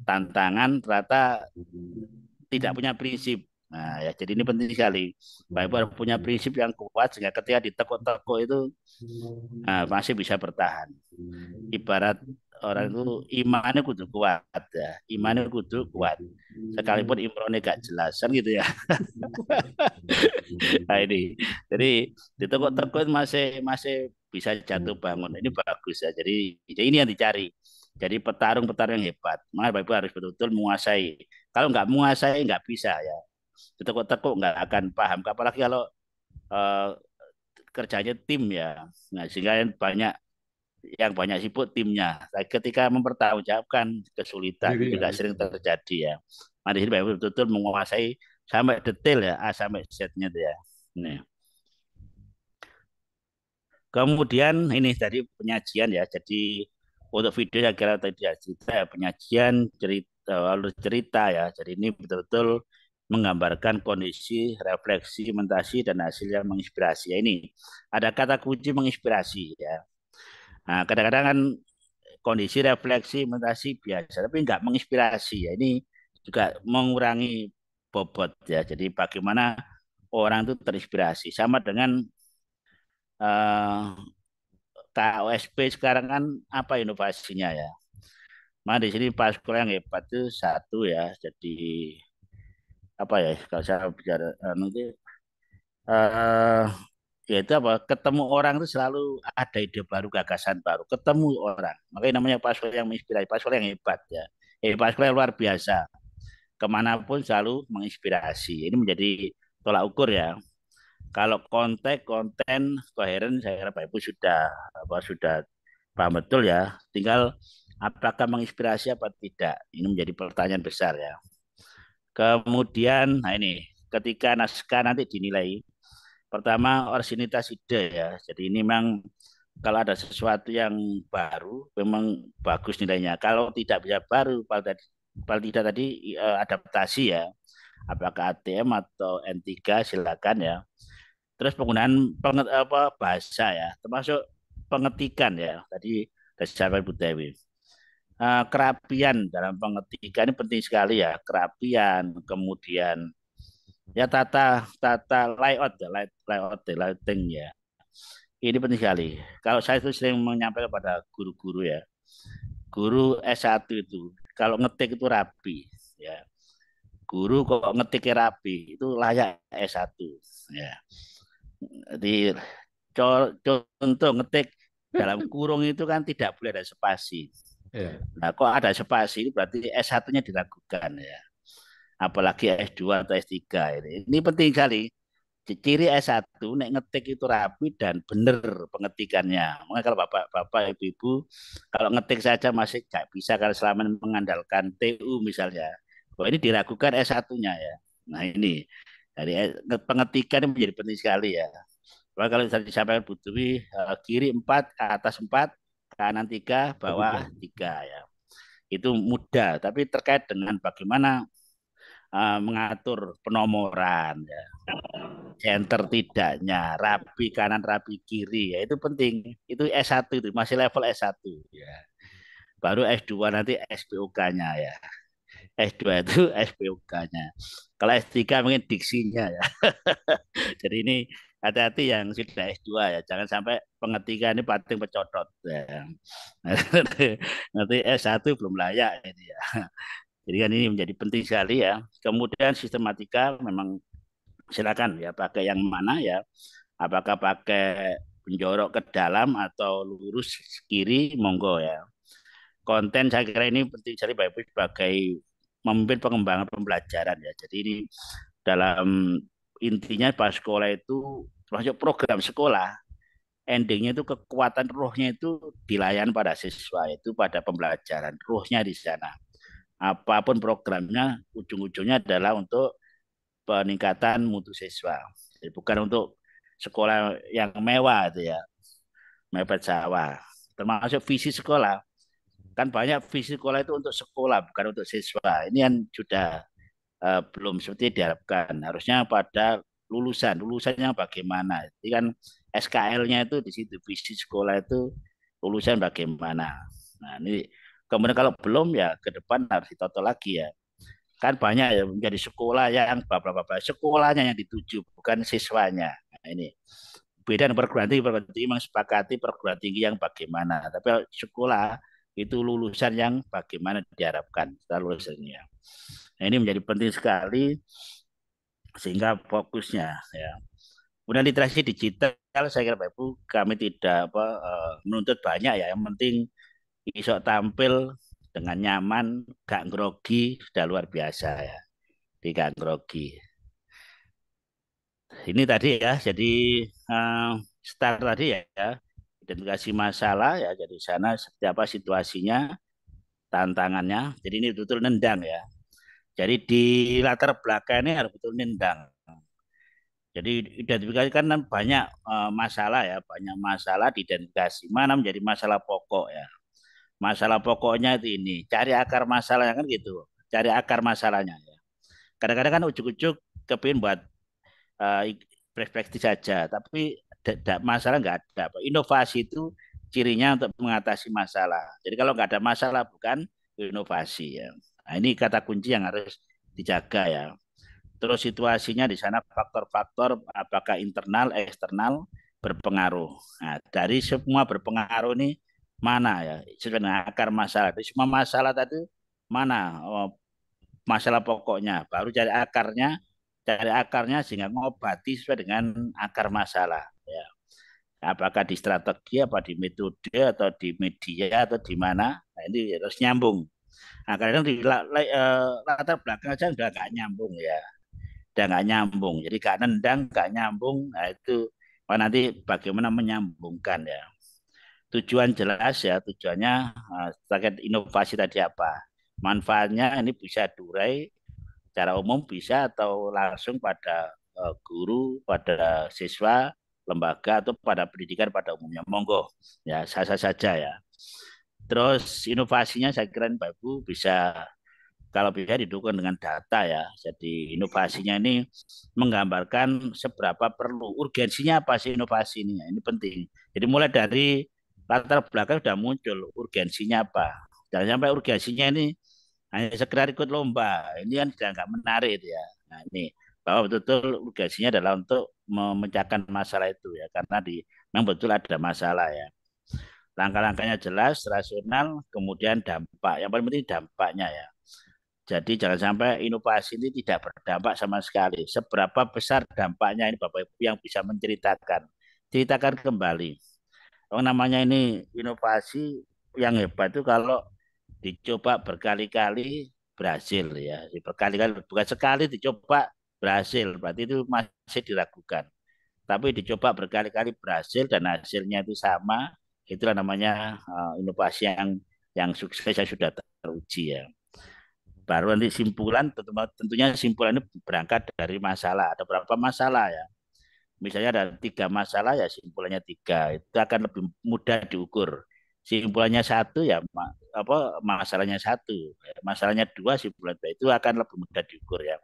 tantangan ternyata tidak punya prinsip. Nah, ya jadi ini penting sekali. Bapak Ibu harus punya prinsip yang kuat sehingga ketika ditekuk-tekuk itu masih bisa bertahan. Ibarat orang itu imannya kudu kuat ya, imannya kudu kuat. Sekalipun imronnya gak jelas kan gitu ya. Nah ini, jadi ditekuk-tekuk masih masih bisa jatuh bangun. Ini bagus ya. Jadi ini yang dicari. Jadi petarung-petarung yang hebat. Maka Bapak Ibu harus betul-betul menguasai. Kalau nggak menguasai nggak bisa ya. Ditekuk-tekuk nggak akan paham. Apalagi kalau eh, kerjanya tim ya. Nah, sehingga yang banyak sibuk timnya. Nah, ketika mempertanggungjawabkan kesulitan Sendiri ya. juga sering terjadi ya. Nah, di sini Bapak Ibu betul-betul menguasai sampai detail ya, A sampai Z-nya itu ya. Nih. Kemudian ini tadi penyajian ya. Jadi untuk video saya kira tadi ya, cerita ya, penyajian cerita alur cerita ya. Jadi ini betul-betul menggambarkan kondisi, refleksi, mentasi dan hasil yang menginspirasi. Ya, ini ada kata kunci menginspirasi ya. Nah, kadang-kadang kan kondisi refleksi, mentasi biasa, tapi nggak menginspirasi ya. Ini juga mengurangi bobot ya. Jadi bagaimana orang itu terinspirasi sama dengan eh, KOSP sekarang kan apa inovasinya ya. Nah di sini Pak sekolah yang hebat itu satu ya. Jadi apa ya kalau saya bicara nanti eh yaitu apa ketemu orang itu selalu ada ide baru gagasan baru ketemu orang makanya namanya Pak sekolah yang menginspirasi Pak sekolah yang hebat ya. Pak sekolah yang luar biasa kemanapun selalu menginspirasi ini menjadi tolak ukur ya. Kalau konten koheren saya kira Pak Ibu sudah paham betul ya. Tinggal apakah menginspirasi apa tidak. Ini menjadi pertanyaan besar ya. Kemudian, nah ini ketika naskah nanti dinilai, pertama originalitas ide ya. Jadi ini memang kalau ada sesuatu yang baru, memang bagus nilainya. Kalau tidak bisa baru, paling tidak tadi adaptasi ya. Apakah ATM atau N3 silakan ya. Terus penggunaan bahasa ya, termasuk pengetikan ya. Tadi sudah disampaikan Bu Dewi. Kerapian dalam pengetikan ini penting sekali ya. Kerapian, kemudian ya tata tata layout ya, layouting ya. Ini penting sekali. Kalau saya itu sering menyampaikan pada guru-guru ya. Guru S1 itu kalau ngetik itu rapi ya. Guru kok ngetiknya rapi itu layak S1 ya. Jadi contoh ngetik dalam kurung itu kan tidak boleh ada spasi. Ya. Nah, kok ada spasi ini berarti S1-nya diragukan ya. Apalagi S2 atau S3 ini. Ini penting sekali. Ciri S1 nek ngetik itu rapi dan benar pengetikannya. Makanya kalau Bapak Ibu kalau ngetik saja masih nggak bisa kalau selama mengandalkan TU misalnya. Wah, ini diragukan S1-nya ya. Nah, ini dari pengetikan ini menjadi penting sekali ya. Wah, kalau tadi disampaikan Bu Dwi, kiri 4, atas 4, kanan 3, bawah 3 ya. Itu mudah, tapi terkait dengan bagaimana mengatur penomoran ya. Center tidaknya, rapi kanan, rapi kiri ya itu penting. Itu S1 itu masih level S1 ya. Baru S2 nanti SPOK-nya ya. S2 itu SPOK-nya. Kalau S3 mungkin diksinya ya. Jadi ini hati-hati yang sudah S2 ya, jangan sampai pengetikan ini pating pecodot ya. Nanti S1 belum layak ini ya. Jadi kan ini menjadi penting sekali ya. Kemudian sistematika memang silakan ya pakai yang mana ya. Apakah pakai penjorok ke dalam atau lurus kiri monggo ya. Konten saya kira ini penting sekali Bapak Ibu sebagai memimpin pengembangan pembelajaran ya. Jadi ini dalam intinya pas sekolah itu termasuk program sekolah endingnya itu kekuatan rohnya itu dilayan pada siswa itu pada pembelajaran rohnya di sana apapun programnya ujung-ujungnya adalah untuk peningkatan mutu siswa jadi bukan untuk sekolah yang mewah itu ya mepet sawah termasuk visi sekolah. Kan banyak visi sekolah itu untuk sekolah, bukan untuk siswa. Ini kan sudah belum seperti diharapkan. Harusnya pada lulusannya bagaimana. Jadi kan SKL-nya itu di situ, visi sekolah itu lulusan bagaimana. Nah, ini kemudian kalau belum ya ke depan harus ditoto lagi ya. Kan banyak ya menjadi sekolah yang bapak-bapak, sekolahnya yang dituju, bukan siswanya. Nah, ini beda dengan perguruan tinggi memang sepakati perguruan tinggi yang bagaimana. Tapi sekolah itu lulusan yang bagaimana diharapkan setelah lulusannya. Nah, ini menjadi penting sekali sehingga fokusnya ya. Kemudian literasi digital saya kira Pak Ibu kami tidak menuntut banyak ya. Yang penting iso tampil dengan nyaman, gak grogi sudah luar biasa ya. Gak grogi. Ini tadi ya, jadi start tadi ya, identifikasi masalah ya, jadi sana seperti apa situasinya, tantangannya. Jadi ini betul-betul nendang ya. Jadi di latar belakang ini harus betul nendang. Jadi identifikasi kan banyak masalah ya, banyak masalah diidentifikasi. Mana menjadi masalah pokok ya. Masalah pokoknya itu ini, cari akar masalahnya kan gitu. Cari akar masalahnya ya. Kadang-kadang kan ujuk-ujuk kepingin buat perspektif saja, tapi masalah nggak ada. Inovasi itu cirinya untuk mengatasi masalah. Jadi kalau nggak ada masalah bukan inovasi ya. Nah, ini kata kunci yang harus dijaga ya. Terus situasinya di sana faktor-faktor apakah internal, eksternal berpengaruh. Nah, dari semua berpengaruh ini mana ya sesuai dengan akar masalah. Dari semua masalah tadi mana masalah pokoknya. Baru cari akarnya sehingga mengobati sesuai dengan akar masalah. Ya. Apakah di strategi, apa di metode, atau di media, atau di mana. Nah, ini harus nyambung. Nah, kadang di latar belakang aja udah nggak nyambung ya. Udah nggak nyambung. Jadi nggak nendang, nggak nyambung. Nah, itu nanti bagaimana menyambungkan ya. Tujuan jelas ya, tujuannya terkait inovasi tadi apa. Manfaatnya ini bisa durai secara umum bisa atau langsung pada guru, pada siswa, lembaga atau pada pendidikan pada umumnya. Monggo ya sah-sah saja ya. Terus inovasinya saya kira Pak Ibu bisa kalau bisa didukung dengan data ya. Jadi inovasinya ini menggambarkan seberapa perlu urgensinya apa sih inovasi ini. Ini penting. Jadi mulai dari latar belakang sudah muncul urgensinya apa. Jangan sampai urgensinya ini hanya sekedar ikut lomba. Ini kan sudah nggak menarik ya. Nah ini bahwa betul-betul urgensinya adalah untuk memecahkan masalah itu ya. Karena memang betul ada masalah ya. Langkah-langkahnya jelas, rasional, kemudian dampak. Yang paling penting dampaknya ya. Jadi jangan sampai inovasi ini tidak berdampak sama sekali. Seberapa besar dampaknya ini Bapak Ibu yang bisa menceritakan. Ceritakan kembali. Oh, namanya ini inovasi yang hebat itu kalau dicoba berkali-kali berhasil ya. Berkali-kali bukan sekali dicoba berhasil, berarti itu masih diragukan. Tapi dicoba berkali-kali berhasil dan hasilnya itu sama, itulah namanya inovasi yang sukses yang sudah teruji ya. Baru nanti simpulan tentunya simpulan ini berangkat dari masalah. Ada berapa masalah ya? Misalnya ada 3 masalah ya simpulannya 3. Itu akan lebih mudah diukur. Simpulannya 1 ya masalahnya 1. Masalahnya 2 simpulan 2 itu akan lebih mudah diukur ya.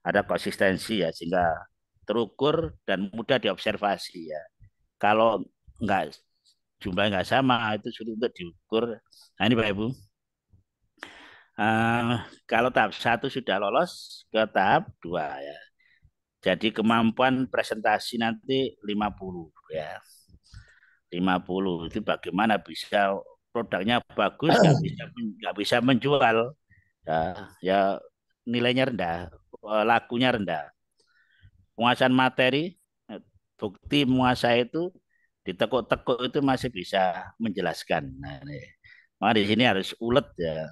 Ada konsistensi ya sehingga terukur dan mudah diobservasi ya. Kalau enggak jumlahnya enggak sama itu sulit untuk diukur. Nah ini Pak Ibu. Kalau tahap 1 sudah lolos ke tahap 2 ya. Jadi kemampuan presentasi nanti 50 ya. 50 itu bagaimana bisa produknya bagus nggak bisa menjual ya nilainya rendah, lakunya rendah. Penguasaan materi, bukti menguasai itu ditekuk-tekuk itu masih bisa menjelaskan. Nah, ini. Maka di sini harus ulet ya.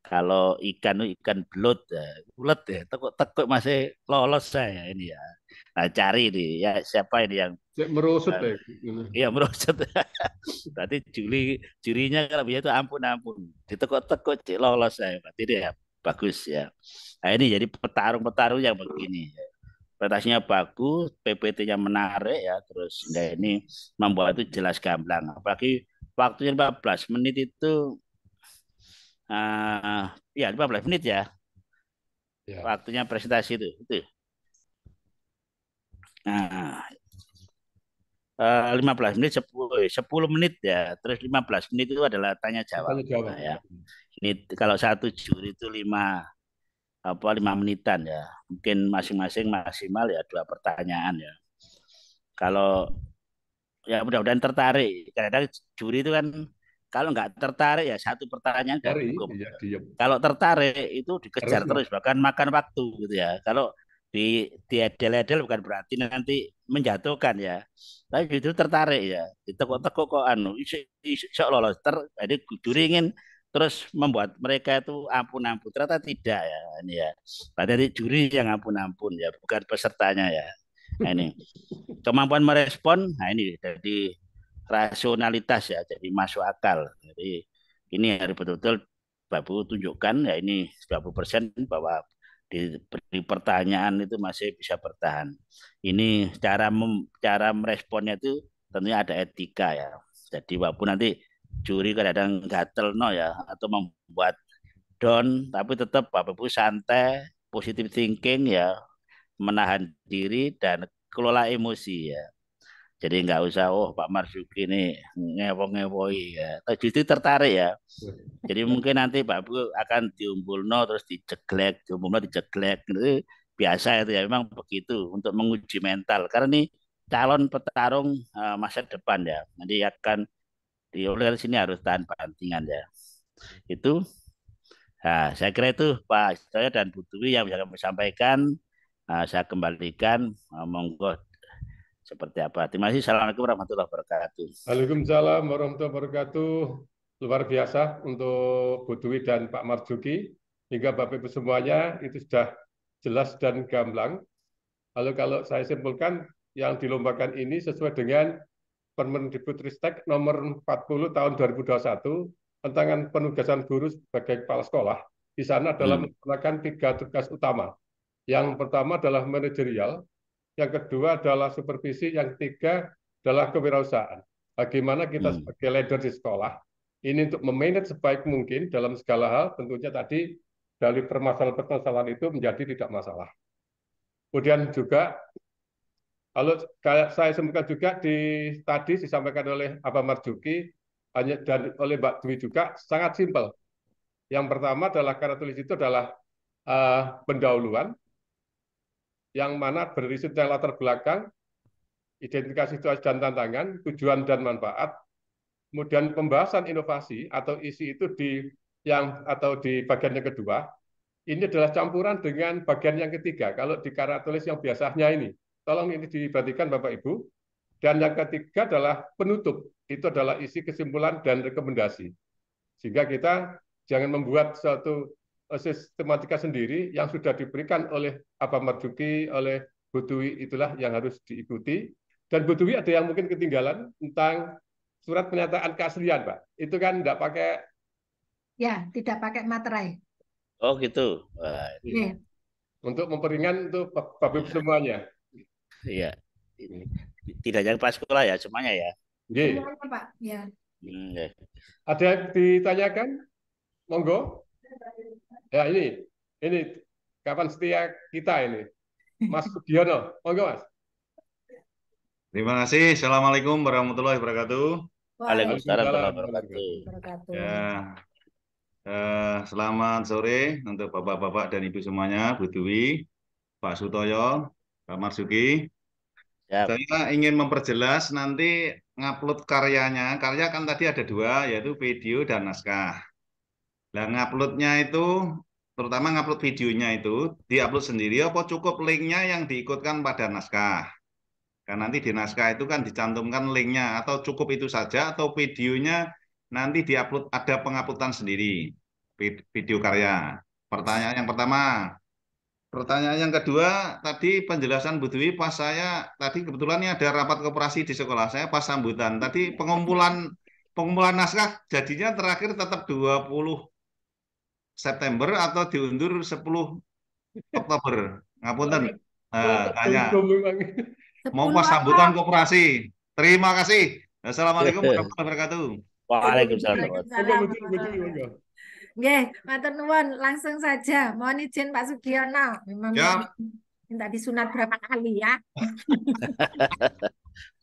Kalau ikan belut ya, ulet ya, tekuk-tekuk masih lolos saya ini ya. Nah, cari nih ya siapa ini yang merosot ya. Iya merosot. Berarti jurinya kalau bisa itu ampun. Ditekuk-tekuk lolos saya. Berarti dia bagus ya. Nah ini jadi petarung-petarung yang begini. Presentasinya bagus, PPT-nya menarik ya. Terus ini membuat itu jelas gamblang. Apalagi waktunya 15 menit itu ya 15 menit ya Ya. waktunya presentasi itu. Nah, 15 menit 10 menit ya. Terus 15 menit itu adalah tanya jawab. Tanya jawab. Nah, ya. Ini kalau satu juri itu 5 menitan ya. Mungkin masing-masing maksimal ya 2 pertanyaan ya. Kalau ya mudah-mudahan tertarik. Kadang-kadang juri itu kan kalau nggak tertarik ya 1 pertanyaan udah Cari, cukup. ya, diam. Kalau tertarik itu dikejar Harus, terus bahkan makan waktu gitu ya. Kalau di edel-edel bukan berarti nanti menjatuhkan ya. Tapi justru tertarik ya. Ditekuk-tekuk kok iso lolos. Jadi juri ingin terus membuat mereka itu ampun-ampun. Ternyata tidak ya. Ini ya. Berarti juri yang ampun-ampun ya, bukan pesertanya ya. Nah, ini kemampuan merespon. Nah ini jadi rasionalitas ya, jadi masuk akal. Jadi ini harus betul-betul Babu tunjukkan ya ini 20% bahwa diberi pertanyaan itu masih bisa bertahan. Ini cara meresponnya itu tentunya ada etika ya. Jadi walaupun nanti juri kadang-kadang gatel no ya atau membuat down, tapi tetap Bapak Ibu santai, positive thinking ya, menahan diri dan kelola emosi ya. Jadi nggak usah, Pak Marzuki ini ngewo-ngewoi ya. Justru tertarik ya. Jadi mungkin nanti Pak Bu akan diumpulno terus diceglek, itu biasa itu ya. Memang begitu untuk menguji mental. Karena ini calon petarung masa depan ya. Nanti akan oleh sini harus tahan bantingan ya. Itu, nah, saya kira itu Pak Istoyo dan Bu Dwi yang bisa kami sampaikan. Saya kembalikan, monggo seperti apa. Terima kasih. Assalamualaikum warahmatullahi wabarakatuh. Waalaikumsalam warahmatullahi wabarakatuh. Luar biasa untuk Bu Dwi dan Pak Marzuki. Hingga Bapak Ibu semuanya itu sudah jelas dan gamblang. Lalu kalau saya simpulkan, yang dilombakan ini sesuai dengan Permendikbudristek nomor 40 tahun 2021 tentang penugasan guru sebagai kepala sekolah. Di sana adalah melaksanakan 3 tugas utama. Yang pertama adalah manajerial, yang kedua adalah supervisi, yang ketiga adalah kewirausahaan. Bagaimana kita sebagai leader di sekolah ini untuk memanage sebaik mungkin dalam segala hal, tentunya tadi dari permasalahan-permasalahan itu menjadi tidak masalah. Kemudian juga kalau saya sebutkan juga tadi disampaikan oleh Abah Marzuki dan oleh Mbak Dwi juga sangat simpel. Yang pertama adalah karena tulis itu adalah pendahuluan, yang mana berisi tentang latar belakang, identifikasi situasi dan tantangan, tujuan dan manfaat, kemudian pembahasan inovasi atau isi itu di bagian yang kedua. Ini adalah campuran dengan bagian yang ketiga. Kalau di karya tulis yang biasanya ini, tolong ini diperhatikan Bapak Ibu. Dan yang ketiga adalah penutup. Itu adalah isi kesimpulan dan rekomendasi. Sehingga kita jangan membuat suatu sistematika sendiri yang sudah diberikan oleh Abah Marzuki, oleh Bu Dwi, itulah yang harus diikuti. Dan Bu Dwi ada yang mungkin ketinggalan tentang surat pernyataan keaslian, Pak. Itu kan tidak pakai... Ya, tidak pakai materai. Oh gitu. Iya. Untuk memperingan untuk Bapak Ibu semuanya. Iya. Tidak hanya pas sekolah ya, semuanya ya. Semuanya, Pak. Ya. Ada yang ditanyakan? Monggo. Ya ini kapan setia kita ini. Mas Sugiono, monggo Mas. Terima kasih. Assalamualaikum warahmatullahi wabarakatuh. Waalaikumsalam warahmatullahi wabarakatuh. Ya, selamat sore untuk Bapak-Bapak dan Ibu semuanya, Bu Dwi, Pak Sutoyo, Pak Marzuki. Saya ingin memperjelas nanti ngupload karyanya. Karya kan tadi ada 2, yaitu video dan naskah. Nah, nguploadnya itu, terutama ngupload videonya itu, diupload sendiri apa cukup linknya yang diikutkan pada naskah? Karena nanti di naskah itu kan dicantumkan linknya, atau cukup itu saja, atau videonya nanti diupload, ada penguploadan sendiri, video karya. Pertanyaan yang pertama. Pertanyaan yang kedua, tadi penjelasan Bu Dwi pas saya, tadi kebetulan ini ada rapat koperasi di sekolah saya pas sambutan. Tadi pengumpulan naskah jadinya terakhir tetap 20 September atau diundur 10 Oktober. Ngapunten. Tanya. Mau pas sambutan koperasi. Terima kasih. Assalamualaikum warahmatullahi wabarakatuh. Waalaikumsalam. Waalaikumsalam. Monggo. Nggih, matur nuwun, langsung saja. Mohon izin Pak Sugiono. Memang Siap. minta disunat berapa kali ya.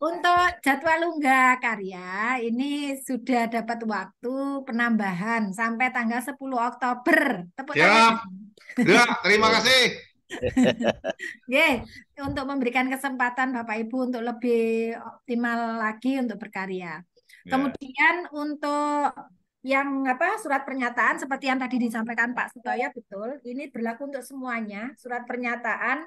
Untuk jadwal unggah karya ini sudah dapat waktu penambahan sampai tanggal 10 Oktober. Tepuk Siap. tangan. Ya, terima kasih. Nggih, untuk memberikan kesempatan Bapak Ibu untuk lebih optimal lagi untuk berkarya. Ya. Kemudian untuk yang surat pernyataan seperti yang tadi disampaikan Pak Sutoyo, betul, ini berlaku untuk semuanya. Surat pernyataan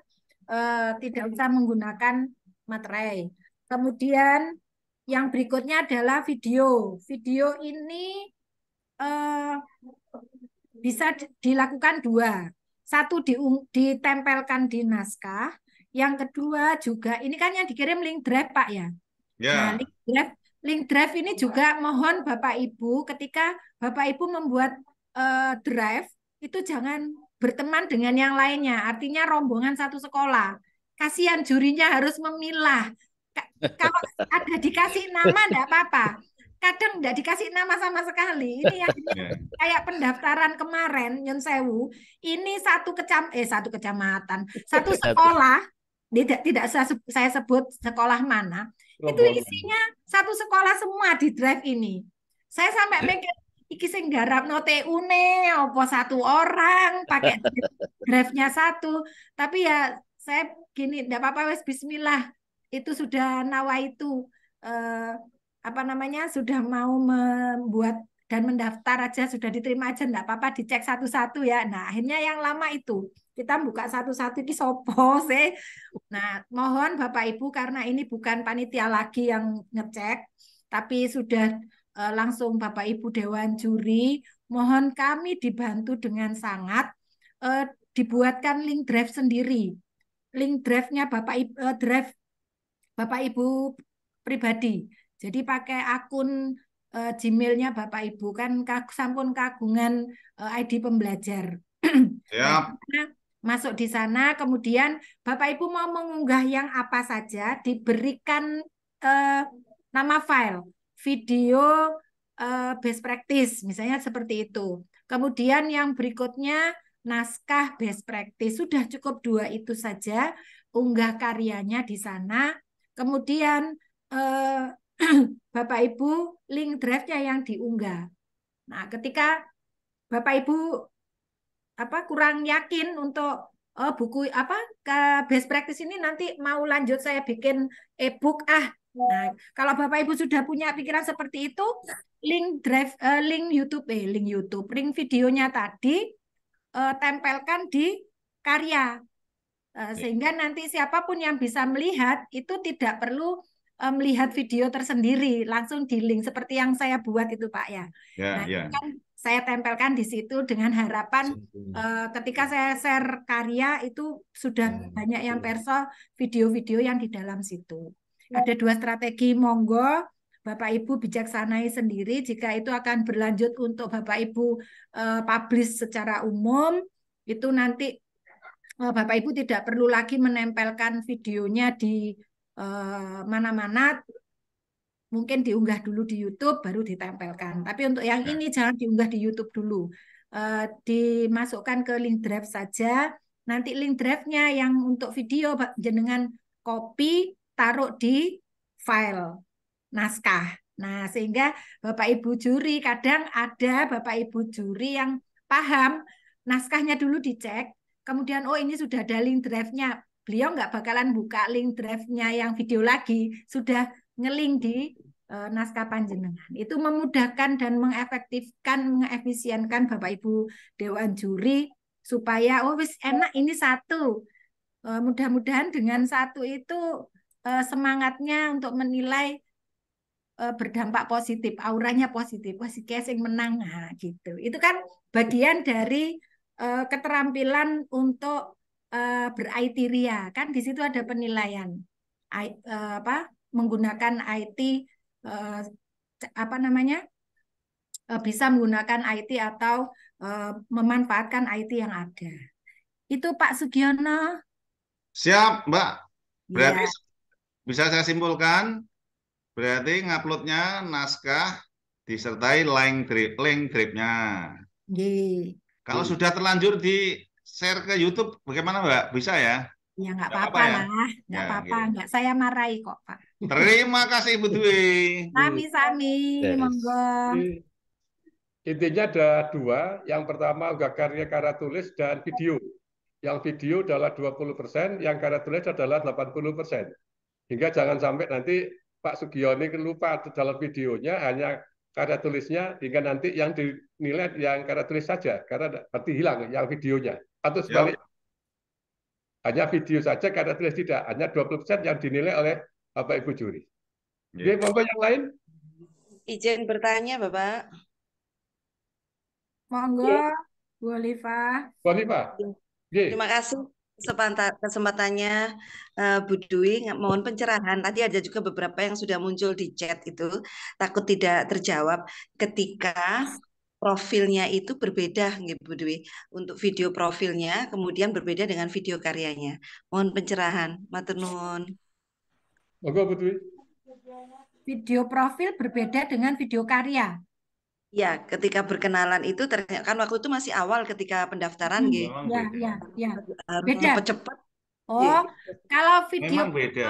tidak usah menggunakan materai. Kemudian yang berikutnya adalah video. Video ini bisa dilakukan dua. Satu ditempelkan di naskah. Yang kedua juga, ini kan yang dikirim link drive Pak ya. Ya. Nah, link drive ini juga mohon Bapak Ibu ketika Bapak Ibu membuat drive itu jangan berteman dengan yang lainnya. Artinya rombongan satu sekolah. Kasihan jurinya harus memilah. Kalau ada dikasih nama enggak apa-apa. Kadang enggak dikasih nama sama sekali. Ini yang kayak pendaftaran kemarin Nyun Sewu. Ini satu kecamatan, satu sekolah. Tidak saya sebut sekolah mana. Itu isinya satu sekolah semua di drive ini. Saya sampai mikir iki sing garapno TU-ne apa satu orang pakai drive-nya satu. Tapi ya saya gini, enggak apa-apa wes bismillah. Itu sudah nawaitu sudah mau membuat dan mendaftar aja, sudah diterima aja, enggak apa-apa, dicek satu-satu ya. Nah, akhirnya yang lama itu kita buka satu-satu di sopo sih. Nah, mohon Bapak Ibu karena ini bukan panitia lagi yang ngecek, tapi sudah langsung Bapak Ibu Dewan Juri, mohon kami dibantu dengan sangat dibuatkan link drive sendiri. Link drive-nya drive Bapak Ibu pribadi. Jadi pakai akun Gmail-nya Bapak Ibu kan sampun kagungan ID pembelajar. Siap. Nah, masuk di sana, kemudian Bapak Ibu mau mengunggah yang apa saja, diberikan nama file, video best practice, misalnya seperti itu. Kemudian yang berikutnya naskah best practice, sudah cukup dua itu saja, unggah karyanya di sana. Kemudian Bapak Ibu link drive-nya yang diunggah. Nah, ketika Bapak Ibu kurang yakin untuk buku ke best practice ini nanti mau lanjut saya bikin e-book Nah, kalau Bapak Ibu sudah punya pikiran seperti itu, link drive link videonya tadi tempelkan di karya. Sehingga nanti siapapun yang bisa melihat itu tidak perlu melihat video tersendiri, langsung di link seperti yang saya buat itu Pak ya. Nah, itu kan saya tempelkan di situ dengan harapan ketika saya share karya itu sudah banyak yang perso video-video yang di dalam situ. Ada dua strategi, monggo Bapak Ibu bijaksanai sendiri jika itu akan berlanjut untuk Bapak Ibu publish secara umum, itu nanti Bapak Ibu tidak perlu lagi menempelkan videonya di mana-mana, mungkin diunggah dulu di YouTube baru ditempelkan. Tapi untuk yang ini jangan diunggah di YouTube dulu, dimasukkan ke link drive saja. Nanti link drive-nya yang untuk video jenengan copy taruh di file naskah. Nah, sehingga Bapak Ibu juri, kadang ada Bapak Ibu juri yang paham naskahnya dulu dicek, kemudian oh ini sudah ada link drive-nya. Beliau nggak bakalan buka link drive-nya yang video lagi, sudah ngeling di naskah panjenengan. Itu memudahkan dan mengefektifkan, mengefisienkan Bapak Ibu Dewan Juri supaya oh wis enak ini satu. Mudah-mudahan dengan satu itu semangatnya untuk menilai berdampak positif, auranya positif. Wah si casing menang, nah, gitu. Itu kan bagian dari keterampilan untuk ber-IT-ria, kan di situ ada penilaian menggunakan IT bisa menggunakan IT atau memanfaatkan IT yang ada. Itu Pak Sugiono. Siap, Mbak. Berarti Ya. bisa saya simpulkan, berarti nguploadnya naskah disertai link drip-nya. Nggih. Kalau sudah terlanjur di share ke YouTube, bagaimana Mbak? Bisa ya? Ya nggak Nggak apa-apa apa-apa ya? lah, nggak Ya, apa-apa, gitu. nggak saya marahi kok Pak. Terima kasih Ibu Dwi. Sami-sami, Yes. monggo. Jadi, intinya ada dua. Yang pertama unggah karya tulis dan video. Yang video adalah 20%, yang karya tulis adalah 80%. Hingga jangan sampai nanti Pak Sugiyoni lupa dalam videonya hanya karya tulisnya, hingga nanti yang dinilai yang karya tulis saja, karena berarti hilang yang videonya. Atau sebaliknya, hanya video saja, karya tulis tidak. Hanya 20% yang dinilai oleh Bapak Ibu juri. Oke, monggo yang lain. Izin bertanya, Bapak. Monggo, Bu Oliva. Bu Oliva. Terima kasih kesempatannya, Bu Dwi. Mohon pencerahan. Tadi ada juga beberapa yang sudah muncul di chat itu, takut tidak terjawab ketika profilnya itu berbeda, Bu Dwi. Untuk video profilnya, kemudian berbeda dengan video karyanya. Mohon pencerahan. Matur nuwun. Monggo Bu Dwi. Video profil berbeda dengan video karya. Ya, ketika berkenalan itu ternyata kan waktu itu masih awal ketika pendaftaran, Ya, harus beda. cepet-cepet. Oh, kalau video Memang beda.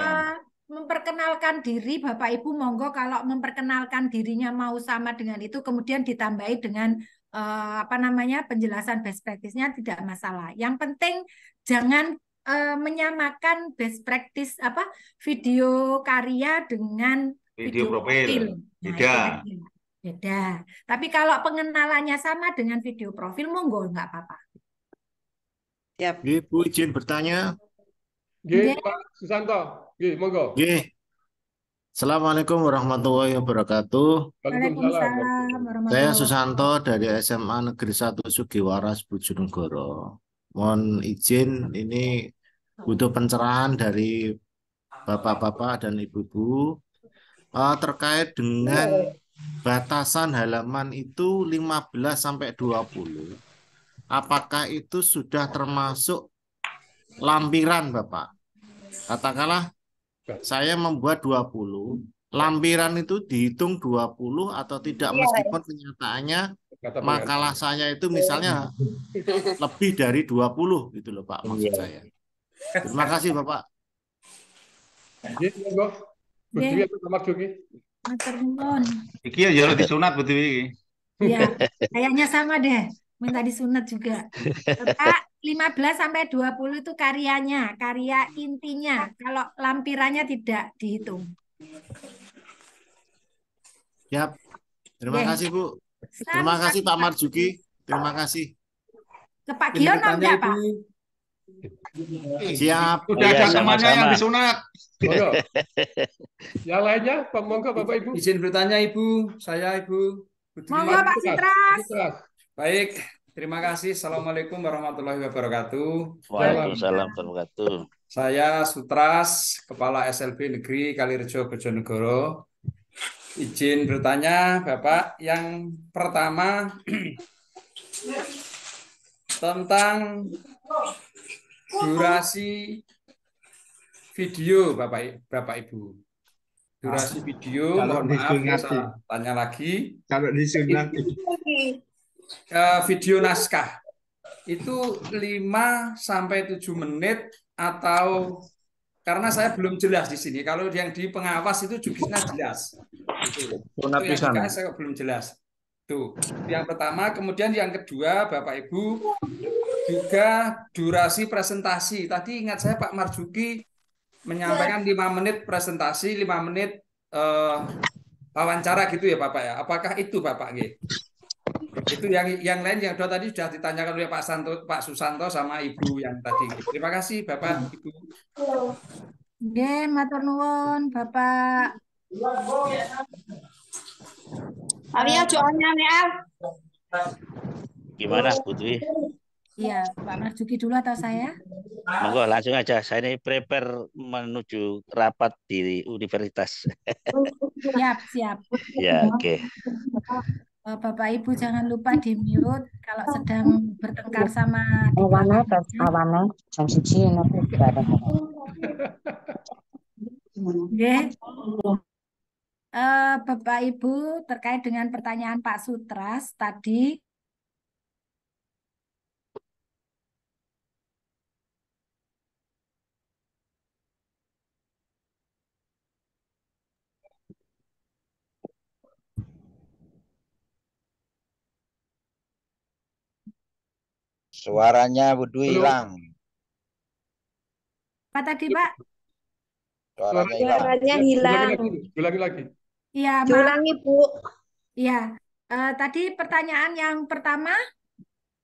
memperkenalkan diri, Bapak Ibu monggo kalau memperkenalkan dirinya mau sama dengan itu, kemudian ditambahi dengan penjelasan best practice-nya tidak masalah. Yang penting jangan menyamakan best practice video karya dengan Video profil. Nah, Beda. Beda. Tapi kalau pengenalannya sama dengan video profil, monggo nggak apa-apa. Siap. Bu, izin bertanya. Pak Susanto. Monggo. Assalamualaikum warahmatullahi wabarakatuh. Waalaikumsalam warahmatullahi Saya wabarakatuh. Susanto dari SMA Negeri 1 Sugiwaras, Bojonegoro. Mohon izin, ini butuh pencerahan dari bapak-bapak dan ibu-ibu terkait dengan batasan halaman itu 15 sampai 20. Apakah itu sudah termasuk lampiran, Bapak? Katakanlah saya membuat 20, lampiran itu dihitung 20 atau tidak, meskipun kenyataannya makalah saya itu misalnya lebih dari 20 gitu loh Pak, maksud saya. Terima kasih Bapak. Monggo. Bu Dwi atau Mas Jogi? Matur nuwun. Iki ya disunat Bu Dwi. Ya, kayaknya sama deh. Minta disunat juga. Pak, 15 sampai 20 itu karyanya, karya intinya. Kalau lampirannya tidak dihitung. Siap. Terima kasih Bu. Sama, Terima kasih Pak Pak. Marzuki. Terima kasih. Ke Pak Giono enggak, Pak? Siap. Sudah Iya, ada temannya yang sama-sama. disunat. Monggo. Yang lainnya, monggo Bapak Ibu. Izin bertanya Ibu, saya Ibu Putri. Monggo Pak Sitras. Baik, terima kasih. Assalamualaikum warahmatullahi wabarakatuh. Waalaikumsalam warahmatullahi wabarakatuh. Saya Sutras, Kepala SLB Negeri Kalirejo Bojonegoro. Izin bertanya Bapak, yang pertama tentang durasi video Bapak Ibu. Durasi video, Kalau mohon maaf disunat, saya tanya lagi. Kalau disunat Video naskah itu 5 sampai 7 menit atau karena saya belum jelas di sini. Kalau yang di pengawas itu jukisnya jelas. Itu yang saya belum jelas. Tuh, yang pertama, kemudian yang kedua, Bapak Ibu, juga durasi presentasi. Tadi ingat saya Pak Marzuki menyampaikan 5 menit presentasi, 5 menit wawancara gitu ya Bapak ya. Apakah itu Bapak G? Itu yang lain yang tadi sudah ditanyakan oleh Pak Susanto sama Ibu yang tadi. Terima kasih Bapak Ibu. Nggih, matur nuwun Bapak. Gimana Bu Dwi? Iya, Pak Marzuki dulu atau saya? Monggo langsung aja. Saya ini prepare menuju rapat di universitas. Siap. Ya, oke. Bapak Ibu jangan lupa di mute kalau sedang bertengkar sama Nggih. Bapak Ibu terkait dengan pertanyaan Pak Sutras tadi. Suaranya Bu Dwi Halo. hilang. Apa tadi Pak? Suaranya hilang. Suaranya Ulangi hilang. lagi, ulangi lagi. Iya, maaf. Diulangi, Bu. Iya. Tadi pertanyaan yang pertama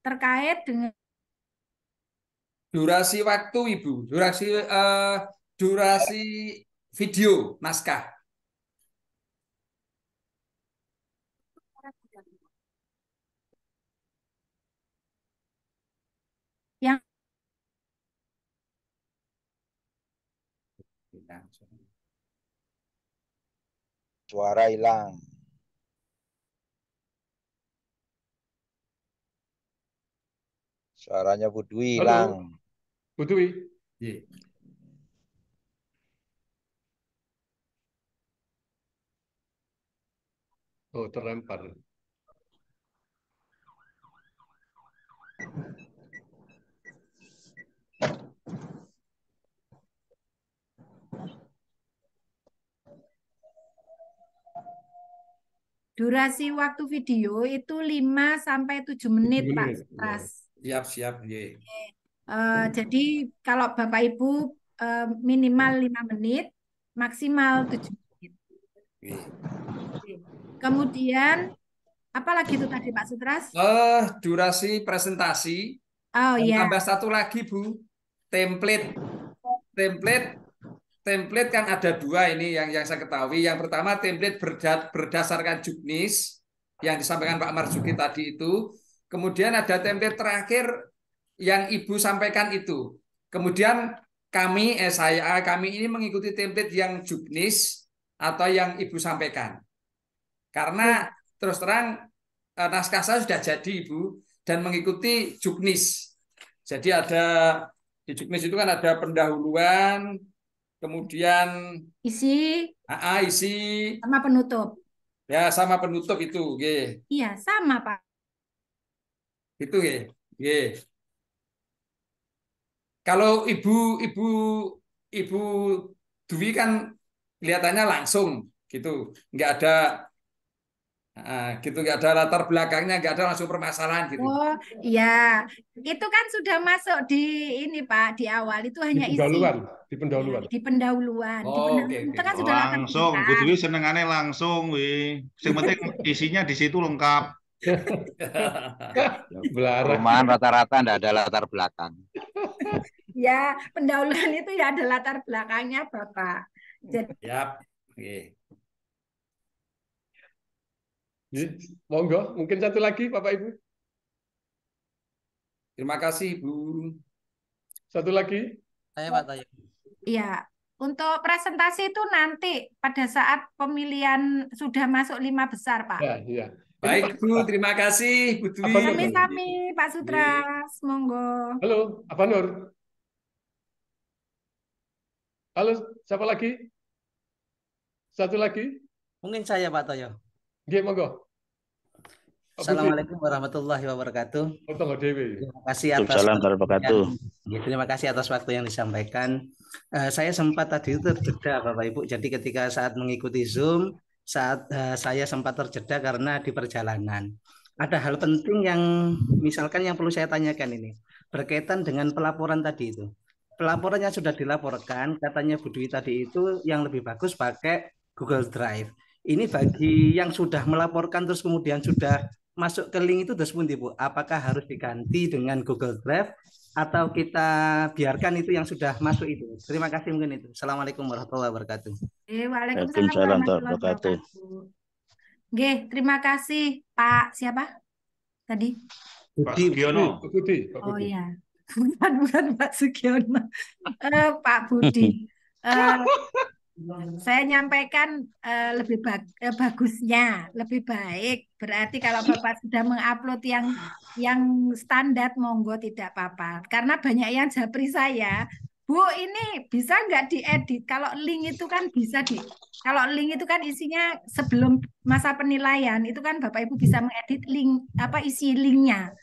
terkait dengan Durasi waktu Ibu, durasi video naskah. yang Suara hilang. Suaranya Bu Dwi hilang. Halo, Bu Dwi. Iya. Oh, terlempar. durasi waktu video itu 5 sampai 7 menit, 7 Pak menit. Sutras. Siap. Iya. Jadi kalau Bapak Ibu minimal 5 menit, maksimal 7 menit. Iya. Kemudian apa lagi itu tadi Pak Sutras? Durasi presentasi. Oh Dan ya, tambah satu lagi Bu, template. Template kan ada dua ini yang saya ketahui. Yang pertama template berdasarkan juknis yang disampaikan Pak Marzuki tadi itu. Kemudian ada template terakhir yang Ibu sampaikan itu. Kemudian kami ini mengikuti template yang juknis atau yang Ibu sampaikan. Karena terus terang naskah saya sudah jadi Ibu dan mengikuti juknis. Jadi di juknis itu kan ada pendahuluan, kemudian isi isi sama penutup. ya sama penutup itu, nggih. Iya, sama Pak. Itu nggih. Kalau Ibu Dwi kan kelihatannya langsung gitu, nggak ada nggak ada latar belakangnya, nggak ada langsung permasalahan gitu. Oh iya, itu kan sudah masuk di ini Pak, di awal itu hanya isi. Di pendahuluan. Di pendahuluan. Di Oh, pendahuluan oke. itu kan sudah latar Langsung, Bu belakang. Dwi senengannya langsung, wi. Yang penting isinya di situ lengkap. Belarang. Perumahan rata-rata tidak ada latar belakang. Ya, pendahuluan itu ya ada latar belakangnya Bapak. Jadi Siap. Oke. Monggo, mungkin satu lagi Bapak Ibu. Terima kasih Bu. Satu lagi. Saya Pak Tayo. ya, untuk presentasi itu nanti pada saat pemilihan sudah masuk 5 besar, Pak. Ya, iya. Baik Bu, terima kasih Bu Dwi. Sami-sami Pak Sutras, monggo. Halo, Apa Nur? Halo, siapa lagi? Satu lagi? Mungkin saya Pak Toyo. Nggih, monggo. Assalamualaikum warahmatullahi wabarakatuh. Terima kasih atas terima kasih atas waktu yang disampaikan. Saya sempat tadi itu terjeda Bapak Ibu. Jadi ketika saat mengikuti Zoom, saya sempat terjeda karena di perjalanan. Ada hal penting yang misalkan yang perlu saya tanyakan ini berkaitan dengan pelaporan tadi itu. Pelaporannya sudah dilaporkan, katanya Bu Dwi tadi itu yang lebih bagus pakai Google Drive. Ini bagi yang sudah melaporkan terus kemudian sudah masuk ke link itu terus pundi Bu, apakah harus diganti dengan Google Drive atau kita biarkan itu yang sudah masuk itu? Terima kasih mungkin itu. Assalamualation warahmatullahi wabarakatuh. Waalaikumsalam warahmatullahi wabarakatuh. Nggih, terima kasih Pak siapa tadi? Pak Sugiono. Oh iya. Bukan Pak Sugiono. Pak Budi. Saya nyampaikan lebih bagusnya, lebih baik. Berarti kalau Bapak sudah mengupload yang standar, monggo tidak apa-apa. Karena banyak yang japri saya, Bu, ini bisa nggak diedit? Kalau link itu kan bisa kalau link itu kan isinya sebelum masa penilaian, itu kan Bapak Ibu bisa mengedit link, isi linknya.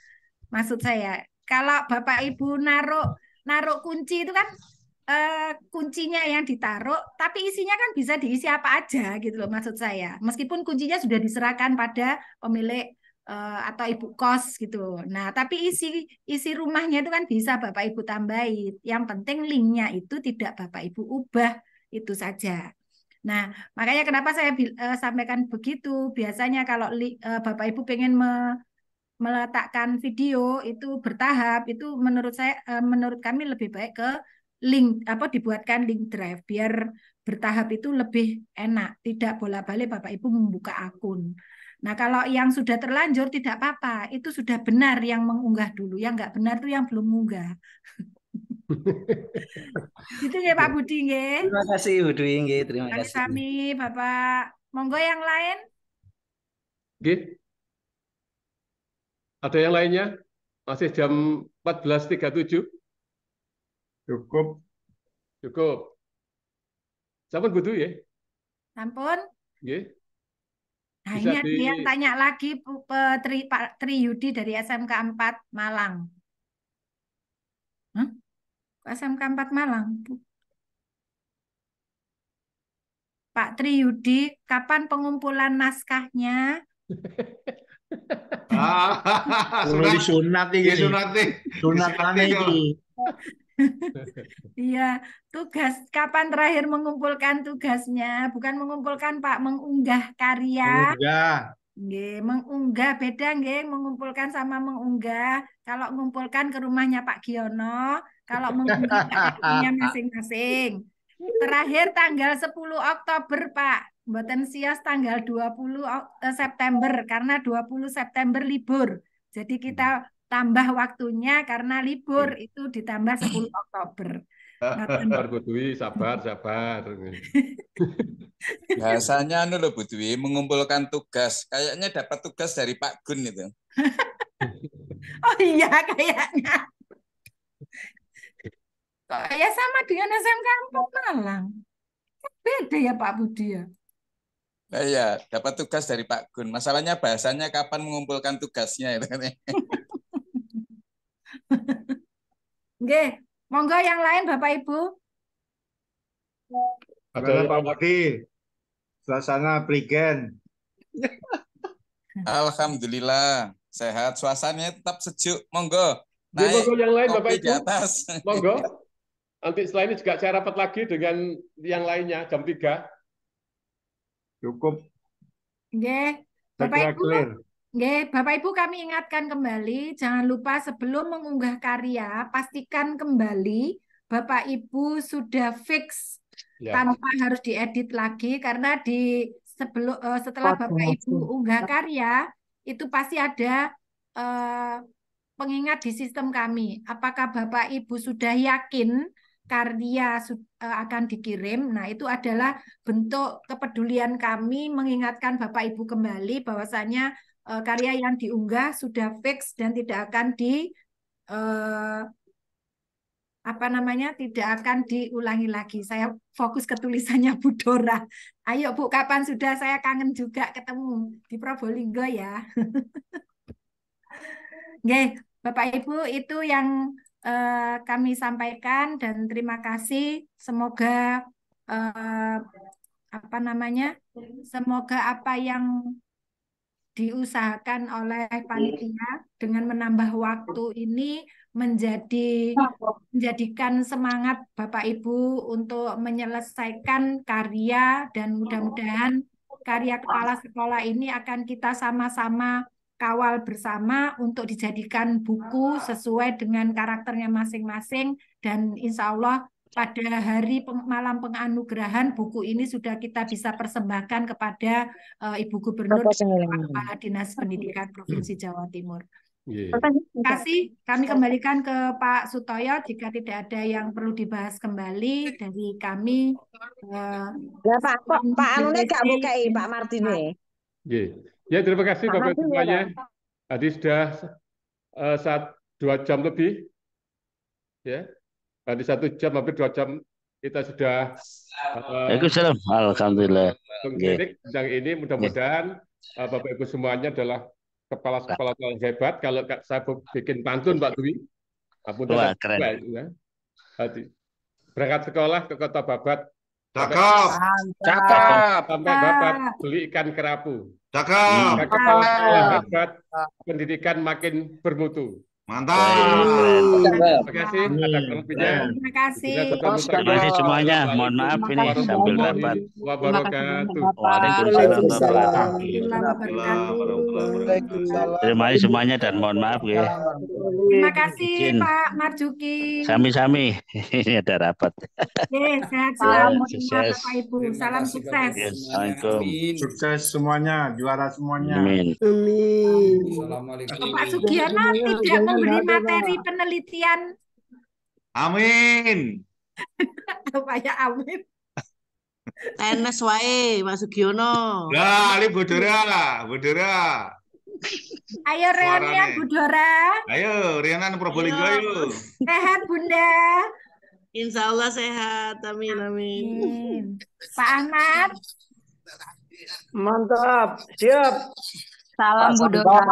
Maksud saya, kalau Bapak Ibu naruh kunci itu kan kuncinya yang ditaruh, tapi isinya kan bisa diisi apa aja gitu loh maksud saya. Meskipun kuncinya sudah diserahkan pada pemilik atau ibu kos gitu. Nah, tapi isi rumahnya itu kan bisa Bapak Ibu tambahin. Yang penting linknya itu tidak Bapak Ibu ubah, itu saja. Nah, makanya kenapa saya sampaikan begitu. Biasanya kalau Bapak Ibu pengen meletakkan video itu bertahap, itu menurut kami lebih baik ke link dibuatkan link drive biar bertahap itu lebih enak, tidak bolak-balik Bapak Ibu membuka akun. Nah, kalau yang sudah terlanjur tidak apa-apa, itu sudah benar yang mengunggah dulu, yang nggak benar itu yang belum mengunggah. Itu ya Pak Budi nggih. Terima kasih Bu Dwi nggih, terima kasih. Sami Bapak. Monggo yang lain. Nggih. Ada yang lainnya? Masih jam 14.37. Cukup. Sampun butuh ya? Sampun. Nggih. Nah, Bisa ini ada yang tanya lagi Pak Tri Yudi dari SMK 4 Malang. Hah? SMK 4 Malang. Pak Tri Yudi, kapan pengumpulan naskahnya? Sunat ini. Sunat ini. Iya, kapan terakhir mengumpulkan tugasnya? Bukan mengumpulkan Pak, mengunggah karya. Mengunggah beda nggih, mengumpulkan sama mengunggah. Kalau mengumpulkan ke rumahnya Pak Giono, kalau mengunggah ke akunnya masing-masing. Terakhir tanggal 10 Oktober Pak, mboten sias tanggal 20 September karena 20 September libur. Jadi kita tambah waktunya karena libur itu ditambah 10 Oktober. Sabar Bu Dwi, sabar. Bahasanya loh Bu Dwi, mengumpulkan tugas. Kayaknya dapat tugas dari Pak Gun itu. Oh iya kayaknya. Ya sama dengan SMK 4 Malang. Beda ya Pak Budi ya? Nah, ya, dapat tugas dari Pak Gun. Masalahnya bahasanya kapan mengumpulkan tugasnya. Oke, monggo yang lain Bapak Ibu. Ada Pak Budi, suasana Prigen. Alhamdulillah, sehat. Suasananya tetap sejuk. Monggo. Naik monggo yang lain Bapak Ibu. Di atas. Monggo. Nanti setelah ini juga saya rapat lagi dengan yang lainnya jam 3. Cukup. Nggih, Bapak Ibu kami ingatkan kembali, jangan lupa sebelum mengunggah karya, pastikan kembali Bapak Ibu sudah fix tanpa harus diedit lagi karena setelah Bapak Ibu unggah karya itu pasti ada pengingat di sistem kami. Apakah Bapak Ibu sudah yakin karya akan dikirim? Nah, itu adalah bentuk kepedulian kami mengingatkan Bapak Ibu kembali bahwasanya karya yang diunggah sudah fix dan tidak akan tidak akan diulangi lagi. Saya fokus ke tulisannya Bu Dora. Ayo Bu, kapan sudah? Saya kangen juga ketemu di Probolinggo ya. Oke, Bapak Ibu itu yang kami sampaikan dan terima kasih. Semoga semoga apa yang diusahakan oleh panitia dengan menambah waktu ini menjadikan semangat Bapak Ibu untuk menyelesaikan karya dan mudah-mudahan karya kepala sekolah ini akan kita sama-sama kawal bersama untuk dijadikan buku sesuai dengan karakternya masing-masing dan insya Allah pada hari malam penganugerahan buku ini sudah kita bisa persembahkan kepada Ibu Gubernur dan Kepala Dinas Pendidikan Provinsi Jawa Timur. Terima kasih. Kami kembalikan ke Pak Sutoyo jika tidak ada yang perlu dibahas kembali dari kami. Ya Pak Anune gak bukai Pak Martine. Ya, terima kasih Bapak semuanya. Tadi sudah 2 jam lebih. Ya. Nanti 1 jam hampir 2 jam kita sudah Waalaikumsalam. Alhamdulillah. Nggih. klinik yang ini. Mudah-mudahan Bapak Ibu semuanya adalah kepala-kepala yang hebat. Kalau saya bikin pantun Pak Dwi, Wah, keren. ya. Berangkat sekolah ke Kota Babat. Cakep. Sampai Babat beli ikan kerapu. Cakep. Kepala sekolah hebat, pendidikan makin bermutu. Mantap. Terima kasih. Ada lebihnya. Terima kasih. Terima kasih semuanya. Mohon maaf ini sambil rapat. Wabarakatuh. Waalaikumsalam warahmatullahi wabarakatuh. Terima kasih semuanya dan mohon maaf ya. Terima kasih Izin. Pak Marjuki. Sami-sami. Ini ada rapat. Sehat selalu Sukses. Bapak Ibu. Salam sukses. Assalamualaikum. Sukses semuanya, juara semuanya. Amin. Assalamualaikum. Pak Sugiono tidak memberi materi penelitian. Amin. Apa ya amin. Tenes wae Mas Sugiono. Lah, Ali Budora. Ayo reunian Bu Dora. Ayo, Rianan Probolinggo ayo. Sehat Bunda. Insya Allah sehat. Amin amin. Pak Ahmad. Mantap, siap. Salam Bu Dora.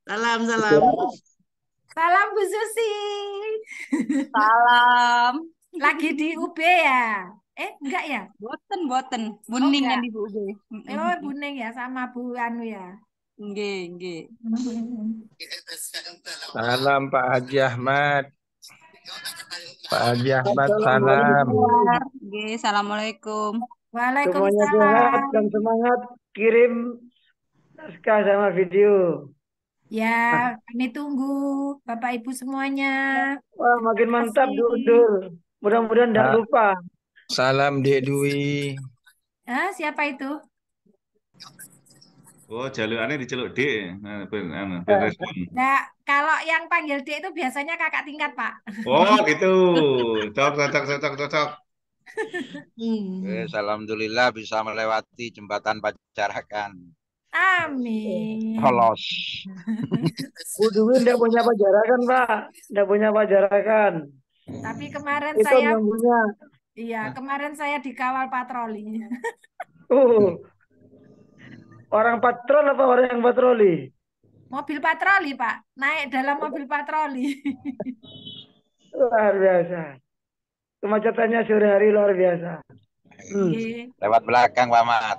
Salam. Salam Bu Susi. Salam. Lagi di UB ya? Enggak ya? Boten. Buning yang di Bu UB. Oh, Buning ya sama Bu Anu ya. Nggih. Salam Pak Haji Ahmad. Pak Haji Ahmad salam. Nggih, assalamualaikum. Semuanya Waalaikumsalam. sehat dan semangat. Kirim naskah sama video. Ya, kami tunggu Bapak Ibu semuanya. Wah, makin mantap Dur. Mudah-mudahan tidak lupa. Salam Dek Dwi. Siapa itu? Oh, jalukannya diceluk D. Respon. Nah, kalau yang panggil D itu biasanya kakak tingkat, Pak. Oh, gitu. Cocok. Alhamdulillah bisa melewati jembatan Pacarakan. Amin. Lolos. Bu Dwi tidak punya pajarakan, Pak. Tidak punya pajarakan. Tapi kemarin Itu saya, yang punya. iya, kemarin saya dikawal patroli. Orang patrol apa orang yang patroli? Mobil patroli, Pak. Naik dalam mobil patroli. Luar biasa. Kemacetannya sore hari luar biasa. Lewat belakang Pak Ahmad.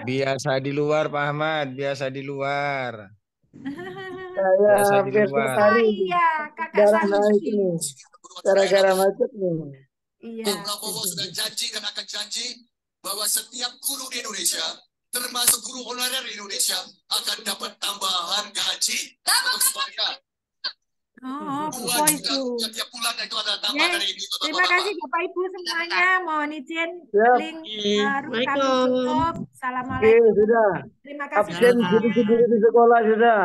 Biasa di luar Pak Ahmad, biasa di luar. Saya Biasa di hampir luar. setiap hari Iya, kakak darah naik Sanusi. ini. Gara-gara macet nih. Iya. Prabowo sudah janji dan akan janji bahwa setiap guru di Indonesia, termasuk guru honorer di Indonesia, akan dapat tambahan gaji. Oh, itu. Setiap bulan itu ada Ya, tambahan dari terima kasih Bapak Ibu semuanya. Mohon izin Siap. link baru kami tutup. Oke, Assalamualaikum. sudah. Terima kasih. Absen sendiri di sekolah sudah.